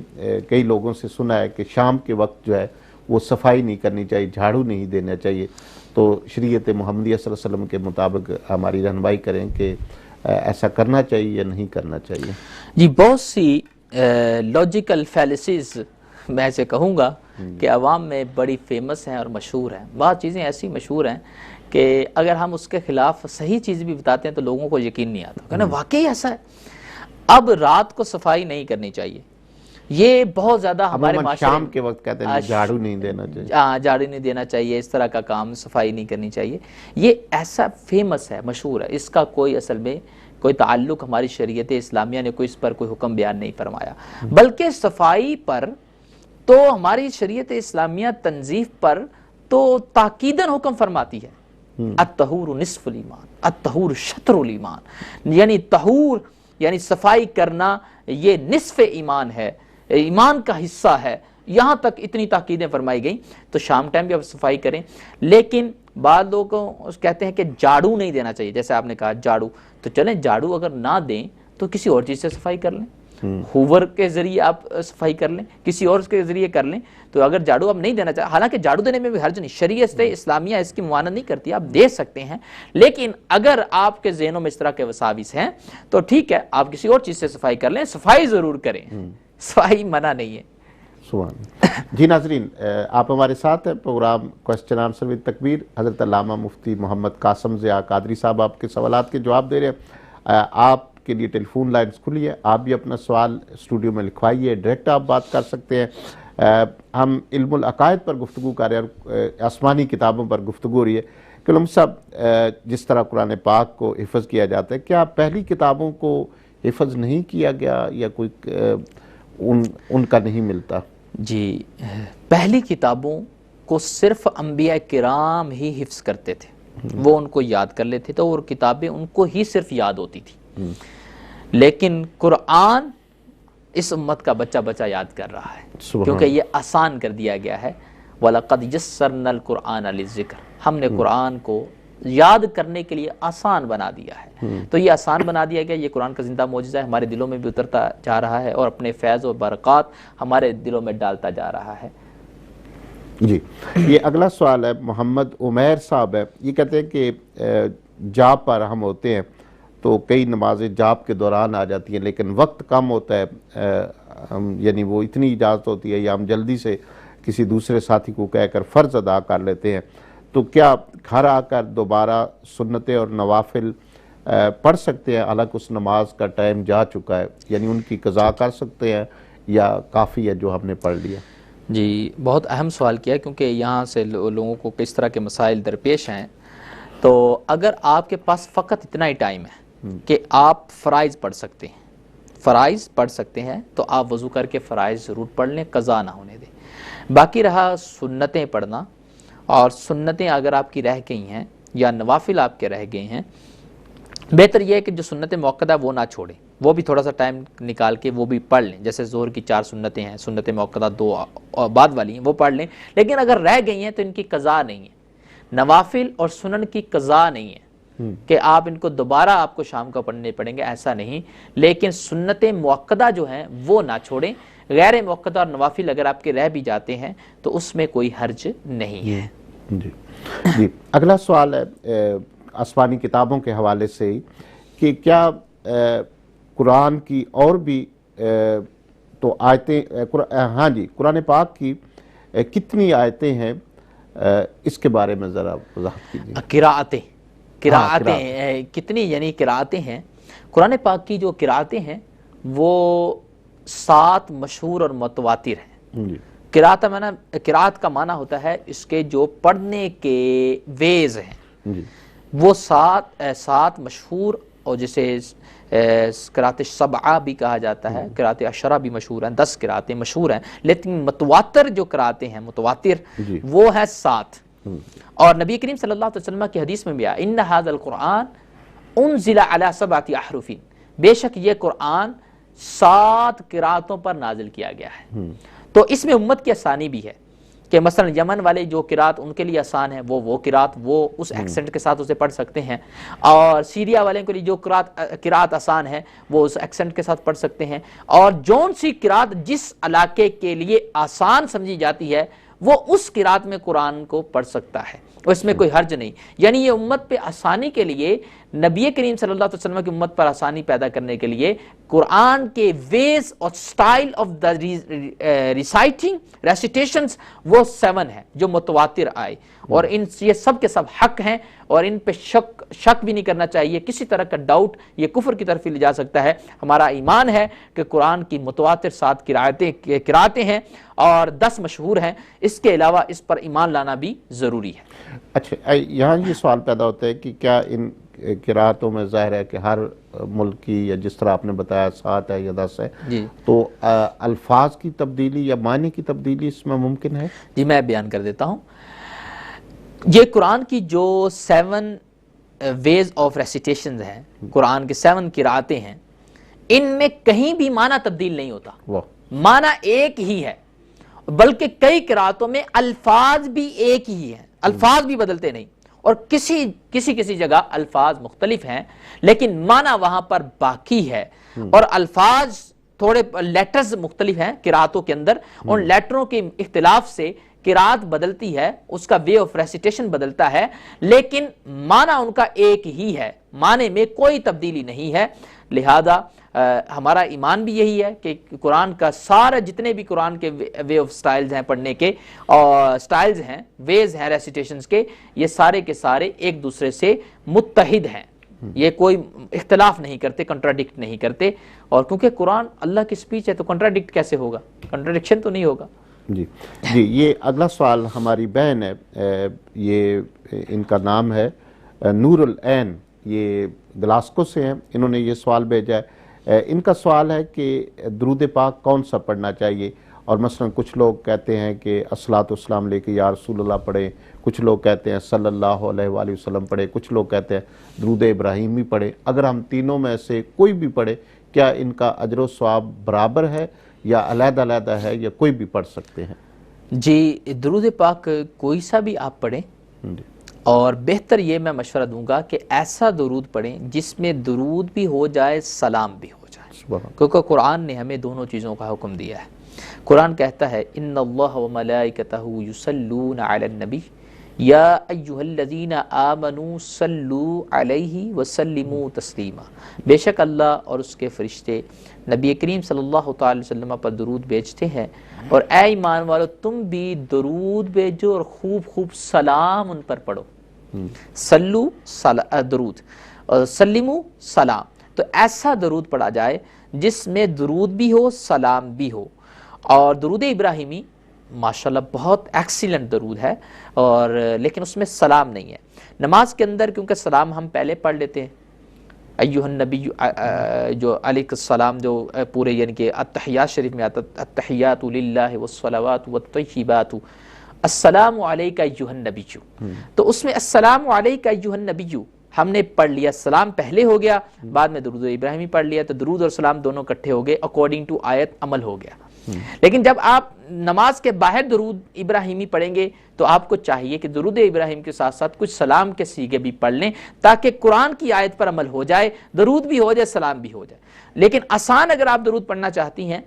کئی لوگوں سے سنا ہے کہ شام کے وقت جو ہے وہ صفائی نہیں کرنی چاہیے، جھاڑو نہیں دینا چاہیے، تو شریعت محمدیہ صلی اللہ علیہ وسلم کے مطابق ہماری رہنمائی کریں کہ ایسا کرنا چاہیے یا نہیں کرنا چاہیے۔ جی بہت سی لاجیکل فیلسیز میں ایسے کہوں گا کہ عوام میں بڑی فیمس ہیں اور مشہور ہیں، بعض چیزیں ایسی مشہور ہیں کہ اگر ہم اس کے خلاف صحیح چیز بھی بتاتے ہیں تو لوگوں کو یقین نہیں آتا کہ نا واقعی ایسا ہے۔ اب رات کو صفائی نہیں کرنی چاہیے، یہ بہت زیادہ ہمارے معاشرے شام کے وقت کہتے ہیں جھاڑو نہیں دینا چاہیے، جھاڑو نہیں دینا چاہیے، اس طرح کا کام صفائی نہیں کرنی چاہیے، یہ ایسا فیمس ہے، مشہور ہے، اس کا کوئی اصل میں کوئی تعلق ہماری شریعت اسلامیہ نے کوئی اس پر کوئی حکم بیان نہیں فرمایا، بلکہ صفائی پر تو ہماری شریعت اسلامیہ تنظیف پر تو تاکیداً حکم فرماتی ہے۔ الطہور نصف الایمان، الطہور شطر الایمان، یعنی طہور یعنی صفائی کرنا یہ نصف ایمان ہے، ایمان کا حصہ ہے، یہاں تک اتنی تاکیدیں فرمائی گئیں۔ تو شام ٹائم بھی آپ صفائی کریں، لیکن بعض لوگ کہتے ہیں کہ جھاڑو نہیں دینا چاہیے، جیسے آپ نے کہا جھاڑو، تو چلیں جھاڑو اگر نہ دیں تو کسی اور چیز سے صفائی کر لیں، ہوور کے ذریعے آپ صفائی کر لیں، کسی اور کے ذریعے کر لیں، تو اگر جھاڑو آپ نہیں دینا چاہتے، حالانکہ جھاڑو دینے میں بھی حرج نہیں، شریعت اسلامیہ اس کی معاونت نہیں کرتی، آپ دے سکتے ہیں، لیکن اگر آپ کے ذہنوں میں اس طرح کے وساوس ہیں تو ٹھیک ہے، آپ کسی اور چیز سے صفائی کر لیں، صفائی ضرور کریں، صفائی منع نہیں ہے۔ جی ناظرین، آپ ہمارے ساتھ ہیں، پروگرام کوسچن آنسر ود تکبیر، حضرت علامہ مفتی محمد قاسم ضیاء قادری صاحب آپ کے سوالات کے جواب دے رہے ہیں۔ آپ کے لیے ٹیلی فون لائنز کھلی ہے، آپ بھی اپنا سوال اسٹوڈیو میں لکھوائیے، ڈائریکٹ آپ بات کر سکتے ہیں۔ ہم علم العقائد پر گفتگو کر رہے ہیں، آسمانی کتابوں پر گفتگو ہو رہی ہے۔ کلم صاحب، جس طرح قرآن پاک کو حفظ کیا جاتا ہے، کیا پہلی کتابوں کو حفظ نہیں کیا گیا یا کوئی ان کا نہیں ملتا؟ جی، پہلی کتابوں کو صرف انبیاء کرام ہی حفظ کرتے تھے، وہ ان کو یاد کر لیتے تھے اور کتابیں ان کو ہی صرف یاد ہوتی تھی، لیکن قرآن اس امت کا بچہ بچہ یاد کر رہا ہے، کیونکہ یہ آسان کر دیا گیا ہے۔ وَلَقَدْ يَسَّرْنَا الْقُرْآنَ لِلذِّكْرِ، ہم نے قرآن کو یاد کرنے کے لیے آسان بنا دیا ہے، تو یہ آسان بنا دیا گیا، یہ قرآن کا زندہ معجزہ ہے، ہمارے دلوں میں بھی اترتا جا رہا ہے اور اپنے فیض و برکات ہمارے دلوں میں ڈالتا جا رہا ہے۔ جی، یہ اگلا سوال ہے، محمد عمیر صاحب ہے، یہ کہتے ہیں کہ جاب پر ہم ہوتے ہیں تو کئی نمازیں جاب کے دوران آ جاتی ہیں، لیکن وقت کم ہوتا ہے، یعنی وہ اتنی اجازت ہوتی ہے یا ہم جلدی سے کسی دوسرے ساتھی کو کہہ کر فرض ادا کر لیتے ہیں، تو کیا گھر آ کر دوبارہ سنتیں اور نوافل پڑھ سکتے ہیں؟ حالانکہ اس نماز کا ٹائم جا چکا ہے، یعنی ان کی قضا کر سکتے ہیں یا کافی ہے جو ہم نے پڑھ لیا؟ جی، بہت اہم سوال کیا، کیونکہ یہاں سے لوگوں کو کس طرح کے مسائل درپیش ہیں۔ تو اگر آپ کے پاس فقط اتنا ہی ٹائم ہے کہ آپ فرائض پڑھ سکتے ہیں، فرائض پڑھ سکتے ہیں، تو آپ وضو کر کے فرائض ضرور پڑھ لیں، قضا نہ ہونے دیں۔ باقی رہا سنتیں پڑھنا، اور سنتیں اگر آپ کی رہ گئی ہیں یا نوافل آپ کے رہ گئے ہیں، بہتر یہ ہے کہ جو سنتیں موقدہ وہ نہ چھوڑیں، وہ بھی تھوڑا سا ٹائم نکال کے وہ بھی پڑھ لیں، جیسے ظہر کی 4 سنتیں ہیں، سنت موقدہ 2 بعد والی ہیں، وہ پڑھ لیں، لیکن اگر رہ گئی ہیں تو ان کی قضا نہیں ہے، نوافل اور سنن کی قضا نہیں ہے کہ آپ ان کو دوبارہ آپ کو شام کو پڑھنے پڑیں گے، ایسا نہیں، لیکن سنتیں موقدہ جو ہیں وہ نہ چھوڑیں، غیر موقدہ اور نوافل اگر آپ کے رہ بھی جاتے ہیں تو اس میں کوئی حرج نہیں ہے۔ جی، اگلا سوال ہے آسمانی کتابوں کے حوالے سے ہی، کہ کیا قرآن کی اور بھی تو آیتیں، ہاں جی، قرآن پاک کی کتنی آیتیں ہیں، اس کے بارے میں ذرا وضاحت کیجیے۔ قراءتیں کتنی، یعنی قراءتیں ہیں، قرآن پاک کی جو قراءتیں ہیں وہ 7 مشہور اور متواتر ہیں۔ قراءت کا معنی ہوتا ہے اس کے جو پڑھنے کے ویز ہیں، وہ 7 مشہور، اور جسے قراءت سبعہ بھی کہا جاتا ہے، قراءت عشرہ بھی مشہور ہیں، 10 قراءتیں مشہور ہیں، لیکن متواتر جو قراءتیں ہیں، متواتر وہ ہے 7۔ اور نبی کریم صلی اللہ علیہ وسلم کی حدیث میں بھی آیا، ان ھذا القرآن انزل علی 7 احرف، بے شک یہ قرآن 7 قراءتوں پر نازل کیا گیا ہے۔ تو اس میں امت کی آسانی بھی ہے کہ مثلا یمن والے جو قراءت ان کے لیے آسان ہے، وہ قراءت وہ اس ایکسنٹ کے ساتھ اسے پڑھ سکتے ہیں، اور سیریا والے کے لیے جو قراءت آسان ہے وہ اس ایکسنٹ کے ساتھ پڑھ سکتے ہیں، اور جون سی قراءت جس علاقے کے لیے آسان سمجھی جاتی ہے وہ اس قراءت میں قرآن کو پڑھ سکتا ہے، اس میں کوئی حرج نہیں۔ یعنی یہ امت پہ آسانی کے لیے، نبی کریم صلی اللہ علیہ وسلم کی امت پر آسانی پیدا کرنے کے لیے قرآن کے ویز اور سٹائل آف دا ریسائٹنگ وہ 7 ہیں جو متواتر آئے، اور یہ سب کے سب حق ہیں، اور ان پہ شک بھی نہیں کرنا چاہیے، کسی طرح کا ڈاؤٹ یہ کفر کی طرف لے جا سکتا ہے۔ ہمارا ایمان ہے کہ قرآن کی متواتر 7 قراءتیں ہیں اور 10 مشہور ہیں، اس کے علاوہ اس پر ایمان لانا بھی ضروری ہے۔ اچھا، یہاں یہ سوال پیدا ہوتا ہے کہ کیا ان قراءتوں میں ظاہر ہے کہ ہر ملک کی، یا جس طرح آپ نے بتایا 7 ہے یا 10 ہے، تو الفاظ کی تبدیلی یا معنی کی تبدیلی اس میں ممکن ہے؟ جی، میں بیان کر دیتا ہوں۔ یہ قرآن کی جو 7 ویز آف ریسیٹیشنز ہیں، قرآن کے 7 قراءتیں ہیں، ان میں کہیں بھی معنی تبدیل نہیں ہوتا، معنی ایک ہی ہے، بلکہ کئی قراءتوں میں الفاظ بھی ایک ہی ہیں، الفاظ بھی بدلتے نہیں، اور کسی جگہ الفاظ مختلف ہیں لیکن معنی وہاں پر باقی ہے، اور الفاظ تھوڑے لیٹرز مختلف ہیں قراتوں کے اندر، ان لیٹروں کے اختلاف سے قرات بدلتی ہے، اس کا وے آف ریسیٹیشن بدلتا ہے، لیکن معنی ان کا ایک ہی ہے، معنی میں کوئی تبدیلی نہیں ہے۔ لہذا ہمارا ایمان بھی یہی ہے کہ قرآن کا سارا جتنے بھی قرآن کے وے آف سٹائلز ہیں پڑھنے کے، اور سٹائلز ہیں، ویز ہیں ریسیٹیشنز کے، یہ سارے کے سارے ایک دوسرے سے متحد ہیں، یہ کوئی اختلاف نہیں کرتے، کنٹراڈکٹ نہیں کرتے۔ اور کیونکہ قرآن اللہ کی سپیچ ہے تو کنٹراڈکٹ کیسے ہوگا، کنٹراڈکشن تو نہیں ہوگا۔ جی یہ اگلا سوال ہماری بہن ہے، یہ ان کا نام ہے نور العین، یہ گلاسکو سے ہیں، انہوں نے یہ سوال بھیجا ہے۔ ان کا سوال ہے کہ درود پاک کون سا پڑھنا چاہیے، اور مثلا کچھ لوگ کہتے ہیں کہ الصلاۃ والسلام لے کے یا رسول اللہ پڑھیں، کچھ لوگ کہتے ہیں صلی اللہ علیہ وآلہ وسلم پڑھیں، کچھ لوگ کہتے ہیں درود ابراہیمی پڑھیں۔ اگر ہم تینوں میں سے کوئی بھی پڑھے، کیا ان کا اجر و ثواب برابر ہے یا علیحدہ علیحدہ ہے، یا کوئی بھی پڑھ سکتے ہیں؟ جی درود پاک کوئی سا بھی آپ پڑھیں، اور بہتر یہ میں مشورہ دوں گا کہ ایسا درود پڑھیں جس میں درود بھی ہو جائے، سلام بھی ہو جائے، کیونکہ قرآن نے ہمیں دونوں چیزوں کا حکم دیا ہے۔ قرآن کہتا ہے ان اللہ وملائکتہ یصلون علی النبی یا ایھا الذین آمنوا صلوا علیہ وسلموا تسلیما، بے شک اللہ اور اس کے فرشتے نبی کریم صلی اللہ تعالی وسلم پر درود بھیجتے ہیں، اور اے ایمان والو تم بھی درود بھیجو اور خوب خوب سلام ان پر پڑھو۔ سلو درود، اور سلمو سلام، تو ایسا درود پڑھا جائے جس میں درود بھی ہو، سلام بھی ہو۔ اور درود ابراہیمی ماشاءاللہ بہت ایکسیلنٹ درود ہے، اور لیکن اس میں سلام نہیں ہے۔ نماز کے اندر کیونکہ سلام ہم پہلے پڑھ لیتے ہیں، ایھا النبی جو علیہ السلام، جو پورے یعنی کہ التحیات شریف میں آتا التحیات للہ والصلوات والطیبات السلام علیک ایھا النبی، تو اس میں السلام علیک ایھا النبی ہم نے پڑھ لیا، سلام پہلے ہو گیا، بعد میں درود ابراہیمی پڑھ لیا، تو درود اور سلام دونوں اکٹھے ہو گئے، اکارڈنگ ٹو آیت عمل ہو گیا۔ لیکن جب آپ نماز کے باہر درود ابراہیمی پڑھیں گے تو آپ کو چاہیے کہ درود ابراہیم کے ساتھ ساتھ کچھ سلام کے صیغے بھی پڑھ لیں، تاکہ قرآن کی آیت پر عمل ہو جائے، درود بھی ہو جائے، سلام بھی ہو جائے۔ لیکن آسان اگر آپ درود پڑھنا چاہتی ہیں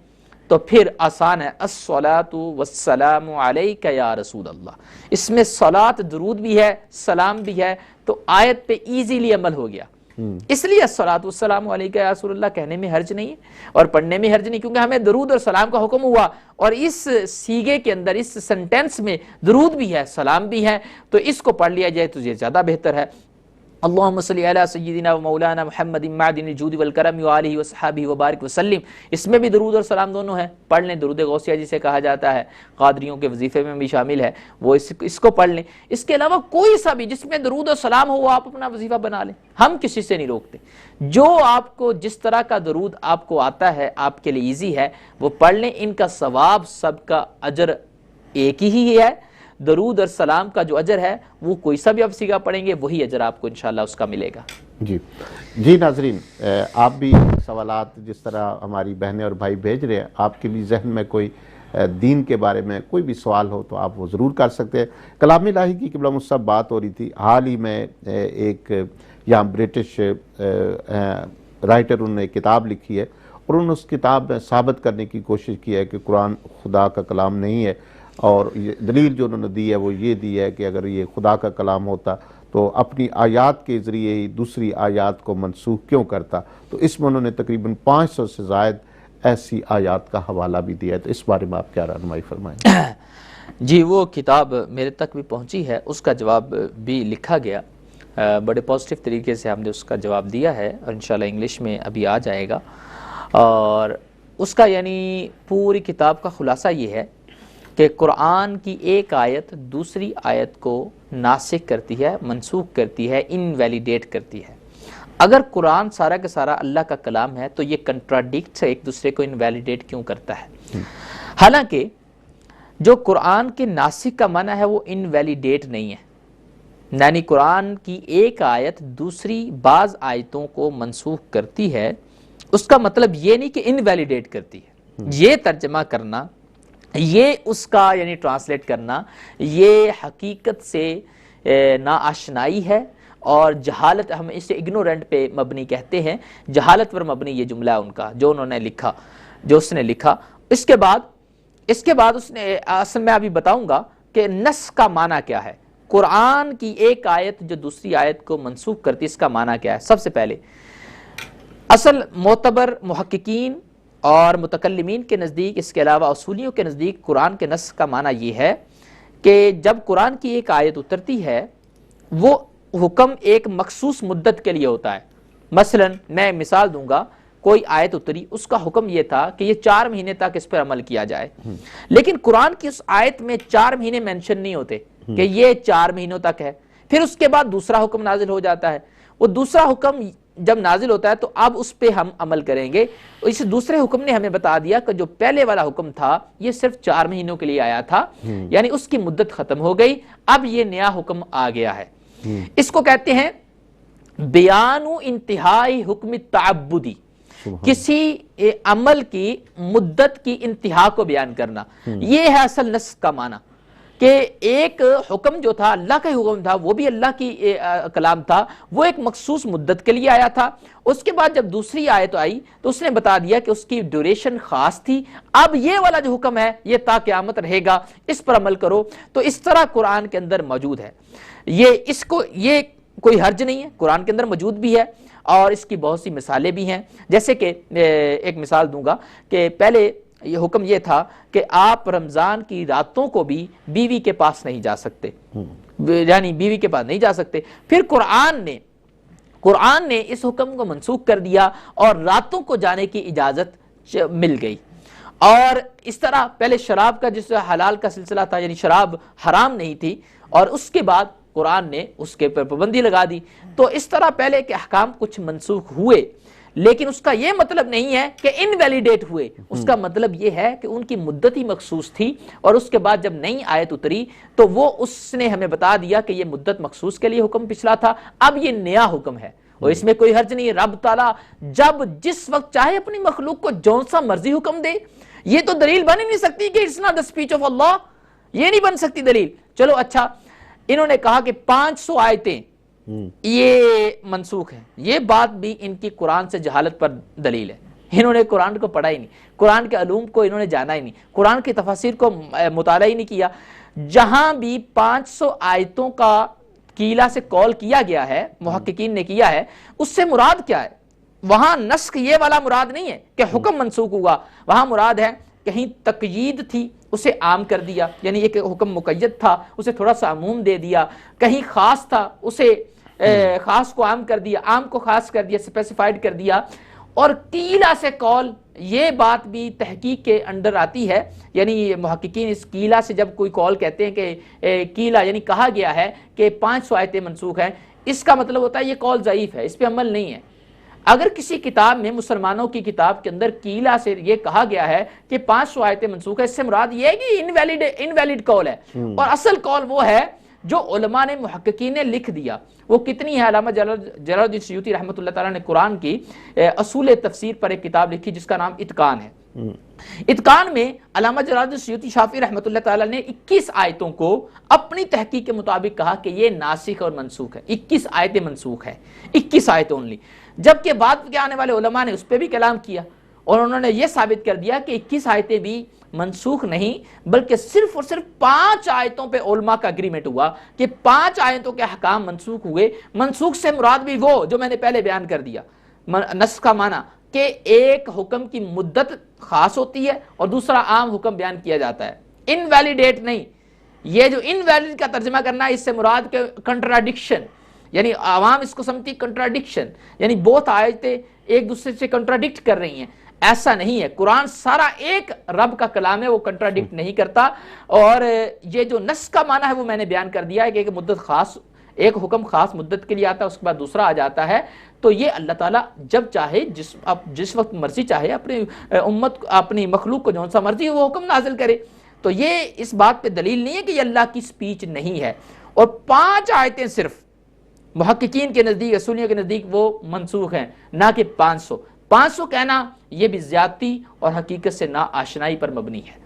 تو پھر آسان ہے الصلاۃ والسلام علیک یا رسول اللہ، اس میں صلاۃ درود بھی ہے، سلام بھی ہے، تو آیت پہ ایزیلی عمل ہو گیا۔ اس لیے الصلاۃ والسلام علیک یا رسول اللہ کہنے میں حرج نہیں ہے اور پڑھنے میں حرج نہیں، کیونکہ ہمیں درود اور سلام کا حکم ہوا، اور اس سیغے کے اندر، اس سنٹینس میں درود بھی ہے، سلام بھی ہے، تو اس کو پڑھ لیا جائے تو یہ زیادہ بہتر ہے۔ اللہم صلی علی سیدنا و مولانا محمد معدن الجود والکرم وآلہ وصحبہ وبارک وسلم، اس میں بھی درود اور سلام دونوں ہیں، پڑھ لیں۔ درود غوثیہ جسے کہا جاتا ہے، قادریوں کے وظیفے میں بھی شامل ہے، وہ اس کو پڑھ لیں۔ اس کے علاوہ کوئی سا بھی جس میں درود اور سلام ہو وہ آپ اپنا وظیفہ بنا لیں، ہم کسی سے نہیں روکتے۔ جو آپ کو جس طرح کا درود آپ کو آتا ہے، آپ کے لیے ایزی ہے، وہ پڑھ لیں۔ ان کا ثواب سب کا اجر ایک ہی ہے، درود اور سلام کا جو اجر ہے وہ کوئی سا بھی آپ سیگا پڑھیں گے وہی اجر آپ کو انشاءاللہ اس کا ملے گا۔ جی ناظرین، آپ بھی سوالات جس طرح ہماری بہنیں اور بھائی بھیج رہے ہیں، آپ کے بھی ذہن میں کوئی دین کے بارے میں کوئی بھی سوال ہو تو آپ وہ ضرور کر سکتے ہیں۔ کلام الہی کی قبلہ مصطفیٰ بات ہو رہی تھی، حال ہی میں ایک یہاں برٹش رائٹر انہوں نے کتاب لکھی ہے، اور انہوں نے اس کتاب میں ثابت کرنے کی کوشش کی ہے کہ قرآن خدا کا کلام نہیں ہے، اور دلیل جو انہوں نے دی ہے وہ یہ دی ہے کہ اگر یہ خدا کا کلام ہوتا تو اپنی آیات کے ذریعے ہی دوسری آیات کو منسوخ کیوں کرتا۔ تو اس میں انہوں نے تقریباً 500 سے زائد ایسی آیات کا حوالہ بھی دیا ہے، تو اس بارے میں آپ کیا رہنمائی فرمائیں؟ جی وہ کتاب میرے تک بھی پہنچی ہے، اس کا جواب بھی لکھا گیا، بڑے پازیٹیو طریقے سے ہم نے اس کا جواب دیا ہے، اور انشاءاللہ انگلش میں ابھی آ جائے گا۔ اور اس کا یعنی پوری کتاب کا خلاصہ یہ ہے کہ قرآن کی ایک آیت دوسری آیت کو ناسخ کرتی ہے، منسوخ کرتی ہے، انویلیڈیٹ کرتی ہے۔ اگر قرآن سارا کا سارا اللہ کا کلام ہے تو یہ کنٹراڈکٹ ایک دوسرے کو انویلیڈیٹ کیوں کرتا ہے؟ حالانکہ جو قرآن کے ناسخ کا معنی ہے وہ انویلیڈیٹ نہیں ہے، یعنی قرآن کی ایک آیت دوسری بعض آیتوں کو منسوخ کرتی ہے، اس کا مطلب یہ نہیں کہ انویلیڈیٹ کرتی ہے۔ یہ ترجمہ کرنا، یہ اس کا یعنی ٹرانسلیٹ کرنا، یہ حقیقت سے ناآشنائی ہے اور جہالت، ہم اسے اگنورنٹ پہ مبنی کہتے ہیں، جہالت پر مبنی یہ جملہ ان کا جو انہوں نے لکھا۔ جو اس نے لکھا۔ اس کے بعد اس نے اصل میں ابھی بتاؤں گا کہ نس کا معنی کیا ہے، قرآن کی ایک آیت جو دوسری آیت کو منسوخ کرتی ہے، اس کا معنی کیا ہے۔ سب سے پہلے اصل معتبر محققین اور متکلمین کے نزدیک، اس کے علاوہ اصولیوں کے نزدیک، قرآن کے نس کا معنی یہ ہے کہ جب قرآن کی ایک آیت اترتی ہے وہ حکم ایک مخصوص مدت کے لیے ہوتا ہے۔ مثلا میں مثال دوں گا، کوئی آیت اتری، اس کا حکم یہ تھا کہ یہ 4 مہینے تک اس پر عمل کیا جائے، لیکن قرآن کی اس آیت میں 4 مہینے مینشن نہیں ہوتے کہ یہ 4 مہینوں تک ہے۔ پھر اس کے بعد دوسرا حکم نازل ہو جاتا ہے، وہ دوسرا حکم جب نازل ہوتا ہے تو اب اس پہ ہم عمل کریں گے۔ اس دوسرے حکم نے ہمیں بتا دیا کہ جو پہلے والا حکم تھا یہ صرف 4 مہینوں کے لیے آیا تھا، یعنی اس کی مدت ختم ہو گئی، اب یہ نیا حکم آ گیا ہے۔ اس کو کہتے ہیں بیان انتہائی حکم تعبدی، کسی عمل کی مدت کی انتہا کو بیان کرنا۔ یہ ہے اصل نس کا معنی، کہ ایک حکم جو تھا اللہ کا حکم تھا، وہ بھی اللہ کی کلام تھا، وہ ایک مخصوص مدت کے لیے آیا تھا۔ اس کے بعد جب دوسری آیت آئی تو اس نے بتا دیا کہ اس کی ڈیوریشن خاص تھی، اب یہ والا جو حکم ہے یہ تا قیامت رہے گا، اس پر عمل کرو۔ تو اس طرح قرآن کے اندر موجود ہے، یہ کوئی حرج نہیں ہے، قرآن کے اندر موجود بھی ہے، اور اس کی بہت سی مثالیں بھی ہیں۔ جیسے کہ ایک مثال دوں گا کہ پہلے یہ حکم یہ تھا کہ آپ رمضان کی راتوں کو بھی بیوی کے پاس نہیں جا سکتے، یعنی بیوی کے پاس نہیں جا سکتے۔ پھر قرآن نے اس حکم کو منسوخ کر دیا اور راتوں کو جانے کی اجازت مل گئی۔ اور اس طرح پہلے شراب کا جس حلال کا سلسلہ تھا، یعنی شراب حرام نہیں تھی، اور اس کے بعد قرآن نے اس کے پر پابندی لگا دی۔ تو اس طرح پہلے کے احکام کچھ منسوخ ہوئے، لیکن اس کا یہ مطلب نہیں ہے کہ انویلیڈیٹ ہوئے، اس کا مطلب یہ ہے کہ ان کی مدت ہی مخصوص تھی، اور اس کے بعد جب نئی آیت اتری تو وہ اس نے ہمیں بتا دیا کہ یہ مدت مخصوص کے لیے حکم پچھلا تھا، اب یہ نیا حکم ہے، اور اس میں کوئی حرج نہیں ہے۔ رب تعالیٰ جب جس وقت چاہے اپنی مخلوق کو جون سا مرضی حکم دے، یہ تو دلیل بن ہی نہیں سکتی کہ it's not the speech of Allah, یہ نہیں بن سکتی دلیل۔ چلو اچھا، انہوں نے کہا کہ 500 آیتیں یہ منسوخ ہیں، یہ بات بھی ان کی قرآن سے جہالت پر دلیل ہے۔ انہوں نے قرآن کو پڑھا ہی نہیں، قرآن کے علوم کو انہوں نے جانا ہی نہیں، قرآن کی تفاسیر کو مطالعہ ہی نہیں کیا۔ جہاں بھی 500 آیتوں کا قیلہ سے کال کیا گیا ہے، محققین نے کیا ہے، اس سے مراد کیا ہے؟ وہاں نسخ یہ والا مراد نہیں ہے کہ حکم منسوخ ہوا، وہاں مراد ہے کہیں تقیید تھی اسے عام کر دیا، یعنی ایک حکم مقید تھا اسے تھوڑا سا عموم دے دیا، کہیں خاص تھا اسے خاص کو عام کر دیا، عام کو خاص کر دیا، اسپیسیفائڈ کر دیا۔ اور قیلہ سے قول، یہ بات بھی تحقیق کے انڈر آتی ہے، یعنی محققین اس قیلہ سے جب کوئی قول کہتے ہیں کہ قیلہ یعنی کہا گیا ہے کہ 500 آیتیں منسوخ ہیں، اس کا مطلب ہوتا ہے یہ قول ضعیف ہے، اس پہ عمل نہیں ہے۔ اگر کسی کتاب میں، مسلمانوں کی کتاب کے اندر قیلہ سے یہ کہا گیا ہے کہ 500 آیتیں منسوخ ہے، اس سے مراد یہ ہے کہ انویلڈ قول ہے، اور اصل قول وہ ہے جو علماء نے، محققین نے لکھ دیا۔ وہ کتنی ہے؟ علامہ جلال الدین سیوطی رحمۃ اللہ تعالیٰ نے قرآن کی اصول تفسیر پر ایک کتاب لکھی جس کا نام اتقان ہے۔ اتقان میں علامہ جلال الدین سیوطی شافعی رحمۃ اللہ تعالیٰ نے 21 آیتوں کو اپنی تحقیق کے مطابق کہا کہ یہ ناسخ اور منسوخ ہے، 21 آیتیں منسوخ ہیں، 21 آیتیں اونلی۔ جبکہ بعد کے آنے والے علماء نے اس پہ بھی کلام کیا، اور انہوں نے یہ ثابت کر دیا کہ 21 آیتیں بھی منسوخ نہیں، بلکہ صرف اور صرف 5 آیتوں پہ علماء کا اگریمنٹ ہوا کہ 5 آیتوں کے احکام منسوخ ہوئے۔ منسوخ سے مراد بھی وہ جو میں نے پہلے بیان کر دیا، نسخ کا معنی کہ ایک حکم کی مدت خاص ہوتی ہے اور دوسرا عام حکم بیان کیا جاتا ہے، انویلیڈیٹ نہیں۔ یہ جو انویلڈ کا ترجمہ کرنا ہے، اس سے مراد کہ کنٹراڈکشن، یعنی عوام اس کو سمجھتی کنٹراڈکشن، یعنی بہت آیتیں ایک دوسرے سے کنٹراڈکٹ کر رہی ہیں۔ ایسا نہیں ہے، قرآن سارا ایک رب کا کلام ہے، وہ کنٹراڈکٹ نہیں کرتا۔ اور یہ جو نسخ کا معنی ہے وہ میں نے بیان کر دیا ہے کہ ایک مدت خاص، ایک حکم خاص مدت کے لیے آتا ہے، اس کے بعد دوسرا آ جاتا ہے۔ تو یہ اللہ تعالیٰ جب چاہے، جس وقت مرضی چاہے، اپنی امت، اپنی مخلوق کو جون سا مرضی وہ حکم نازل کرے۔ تو یہ اس بات پہ دلیل نہیں ہے کہ یہ اللہ کی سپیچ نہیں ہے۔ اور 5 آیتیں صرف محققین کے نزدیک، اصولیوں کے نزدیک وہ منسوخ ہیں، نہ کہ 500 کہنا یہ بھی زیادتی اور حقیقت سے نا آشنائی پر مبنی ہے۔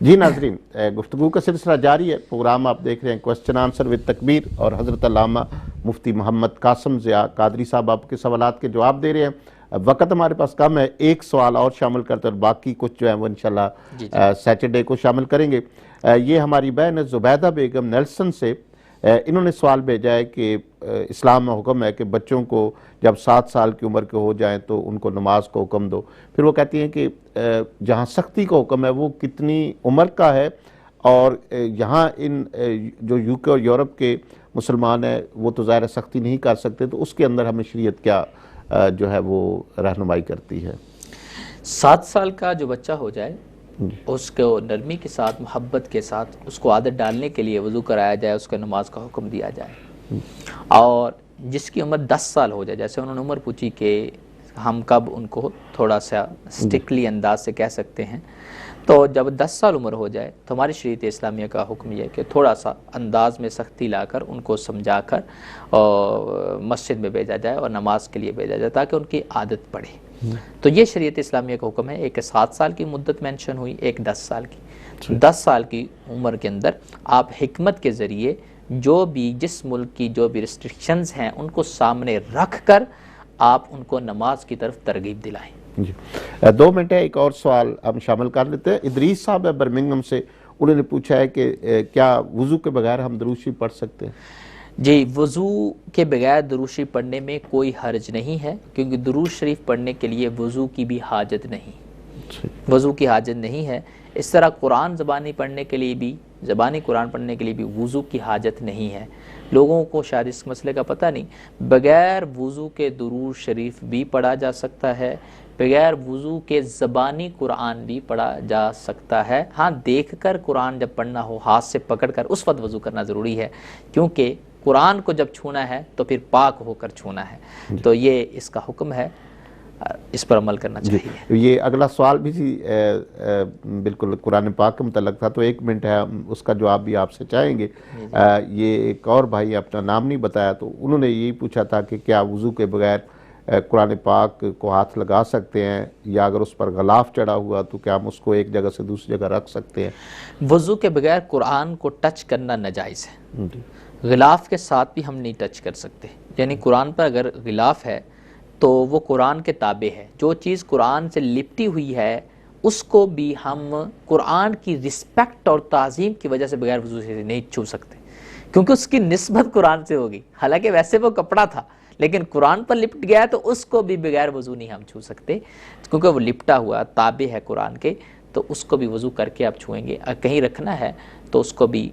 جی ناظرین، گفتگو کا سلسلہ جاری ہے، پروگرام آپ دیکھ رہے ہیں کوسچن آنسر وتھ تکبیر، اور حضرت علامہ مفتی محمد قاسم ضیاء قادری صاحب آپ کے سوالات کے جواب دے رہے ہیں۔ وقت ہمارے پاس کم ہے، ایک سوال اور شامل کرتے ہیں اور باقی کچھ جو ہے وہ انشاءاللہ سیٹرڈے کو شامل کریں گے۔ یہ ہماری بہن زبیدہ بیگم نیلسن سے، انہوں نے سوال بھیجا ہے کہ اسلام میں حکم ہے کہ بچوں کو جب 7 سال کی عمر کے ہو جائیں تو ان کو نماز کو حکم دو۔ پھر وہ کہتی ہیں کہ جہاں سختی کا حکم ہے وہ کتنی عمر کا ہے، اور یہاں ان جو یو کے اور یورپ کے مسلمان ہیں وہ تو ظاہر سختی نہیں کر سکتے، تو اس کے اندر ہمیں شریعت کیا جو ہے وہ رہنمائی کرتی ہے؟ 7 سال کا جو بچہ ہو جائے اس کو نرمی کے ساتھ، محبت کے ساتھ اس کو عادت ڈالنے کے لیے وضو کرایا جائے، اس کو نماز کا حکم دیا جائے۔ اور جس کی عمر 10 سال ہو جائے، جیسے انہوں نے عمر پوچھی کہ ہم کب ان کو تھوڑا سا سٹرکٹلی انداز سے کہہ سکتے ہیں، تو جب 10 سال عمر ہو جائے تو ہماری شریعت اسلامیہ کا حکم یہ ہے کہ تھوڑا سا انداز میں سختی لا کر ان کو سمجھا کر مسجد میں بھیجا جائے اور نماز کے لیے بھیجا جائے تاکہ ان کی عادت پڑے۔ تو یہ شریعت اسلامیہ کا حکم ہے۔ ایک 7 سال کی مدت مینشن ہوئی، ایک 10 سال کی۔ 10 سال کی عمر کے اندر آپ حکمت کے ذریعے جو بھی جس ملک کی جو بھی ریسٹرکشنز ہیں ان کو سامنے رکھ کر آپ ان کو نماز کی طرف ترغیب دلائیں۔ جی 2 منٹ ہے، ایک اور سوال ہم شامل کر لیتے ہیں۔ ادریس صاحب ہے برمنگھم سے، انہوں نے پوچھا ہے کہ کیا وضو کے بغیر ہم درود شریف پڑھ سکتے ہیں؟ جی، وضو کے بغیر درود شریف پڑھنے میں کوئی حرج نہیں ہے، کیونکہ درود شریف پڑھنے کے لیے وضو کی بھی حاجت نہیں، وضو کی حاجت نہیں ہے۔ اس طرح قرآن زبانی پڑھنے کے لیے بھی، زبانی قرآن پڑھنے کے لیے بھی وضو کی حاجت نہیں ہے۔ لوگوں کو شاید اس مسئلے کا پتہ نہیں، بغیر وضو کے درود شریف بھی پڑھا جا سکتا ہے، بغیر وضو کے زبانی قرآن بھی پڑھا جا سکتا ہے۔ ہاں، دیکھ کر قرآن جب پڑھنا ہو، ہاتھ سے پکڑ کر، اس وقت وضو کرنا ضروری ہے، کیونکہ قرآن کو جب چھونا ہے تو پھر پاک ہو کر چھونا ہے۔ تو یہ اس کا حکم ہے، اس پر عمل کرنا چاہیے۔ یہ اگلا سوال بھی بالکل قرآن پاک کے متعلق تھا، تو 1 منٹ ہے، اس کا جواب بھی آپ سے چاہیں گے۔ یہ ایک اور بھائی اپنا نام نہیں بتایا، تو انہوں نے یہی پوچھا تھا کہ کیا وضو کے بغیر قرآن پاک کو ہاتھ لگا سکتے ہیں، یا اگر اس پر غلاف چڑھا ہوا تو کیا ہم اس کو ایک جگہ سے دوسری جگہ رکھ سکتے ہیں؟ وضو کے بغیر قرآن کو ٹچ کرنا ناجائز ہے۔ غلاف کے ساتھ بھی ہم نہیں ٹچ کر سکتے، یعنی قرآن پر اگر غلاف ہے تو وہ قرآن کے تابع ہے۔ جو چیز قرآن سے لپٹی ہوئی ہے اس کو بھی ہم قرآن کی رسپیکٹ اور تعظیم کی وجہ سے بغیر وضو سے نہیں چھو سکتے، کیونکہ اس کی نسبت قرآن سے ہوگی۔ حالانکہ ویسے وہ کپڑا تھا، لیکن قرآن پر لپٹ گیا تو اس کو بھی بغیر وضو نہیں ہم چھو سکتے، کیونکہ وہ لپٹا ہوا تابع ہے قرآن کے، تو اس کو بھی وضو کر کے آپ چھوئیں گے۔ کہیں رکھنا ہے تو اس کو بھی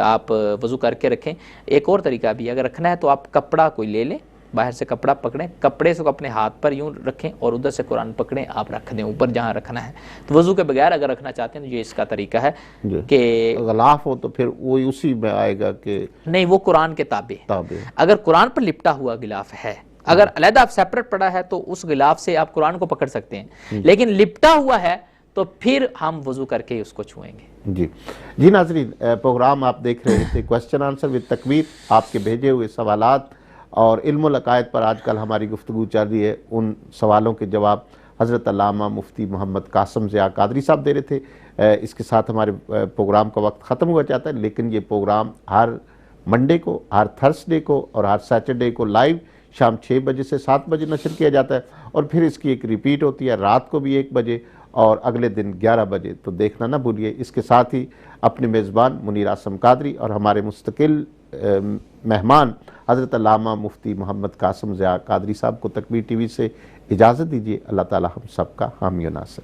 آپ وضو کر کے رکھیں۔ ایک اور طریقہ بھی، اگر رکھنا ہے تو آپ کپڑا کوئی لے لیں، باہر سے کپڑا پکڑیں، کپڑے سے اپنے ہاتھ پر یوں رکھیں اور ادھر سے قرآن پکڑیں، آپ رکھ دیں اوپر جہاں رکھنا ہے۔ تو وضو کے بغیر اگر رکھنا چاہتے ہیں تو یہ اس کا طریقہ ہے کہ غلاف ہو تو پھر وہ اسی میں آئے گا کہ نہیں، وہ قرآن کے تابع۔ اگر قرآن پر لپٹا ہوا غلاف ہے، اگر علیحدہ آپ سیپریٹ پڑا ہے تو اس غلاف سے آپ قرآن کو پکڑ سکتے ہیں، لیکن لپٹا ہوا ہے تو پھر ہم وضو کر کے اس کو چھوئیں گے۔ جی ناظرین، پروگرام آپ دیکھ رہے تھے کوسچن آنسر وتھ تکبیر۔ آپ کے بھیجے ہوئے سوالات اور علم العقائد پر آج کل ہماری گفتگو چل رہی ہے، ان سوالوں کے جواب حضرت علامہ مفتی محمد قاسم ضیاء قادری صاحب دے رہے تھے۔ اس کے ساتھ ہمارے پروگرام کا وقت ختم ہوا جاتا ہے، لیکن یہ پروگرام ہر منڈے کو، ہر تھرسڈے کو اور ہر سیٹرڈے کو لائیو شام 6 بجے سے 7 بجے نشر کیا جاتا ہے، اور پھر اس کی ایک ریپیٹ ہوتی ہے رات کو بھی 1 بجے اور اگلے دن 11 بجے، تو دیکھنا نہ بھولیے۔ اس کے ساتھ ہی اپنے میزبان منیر اعظم قادری اور ہمارے مستقل مہمان حضرت علامہ مفتی محمد قاسم ضیاء قادری صاحب کو تکبیر ٹی وی سے اجازت دیجیے۔ اللہ تعالی ہم سب کا حامی و ناصر۔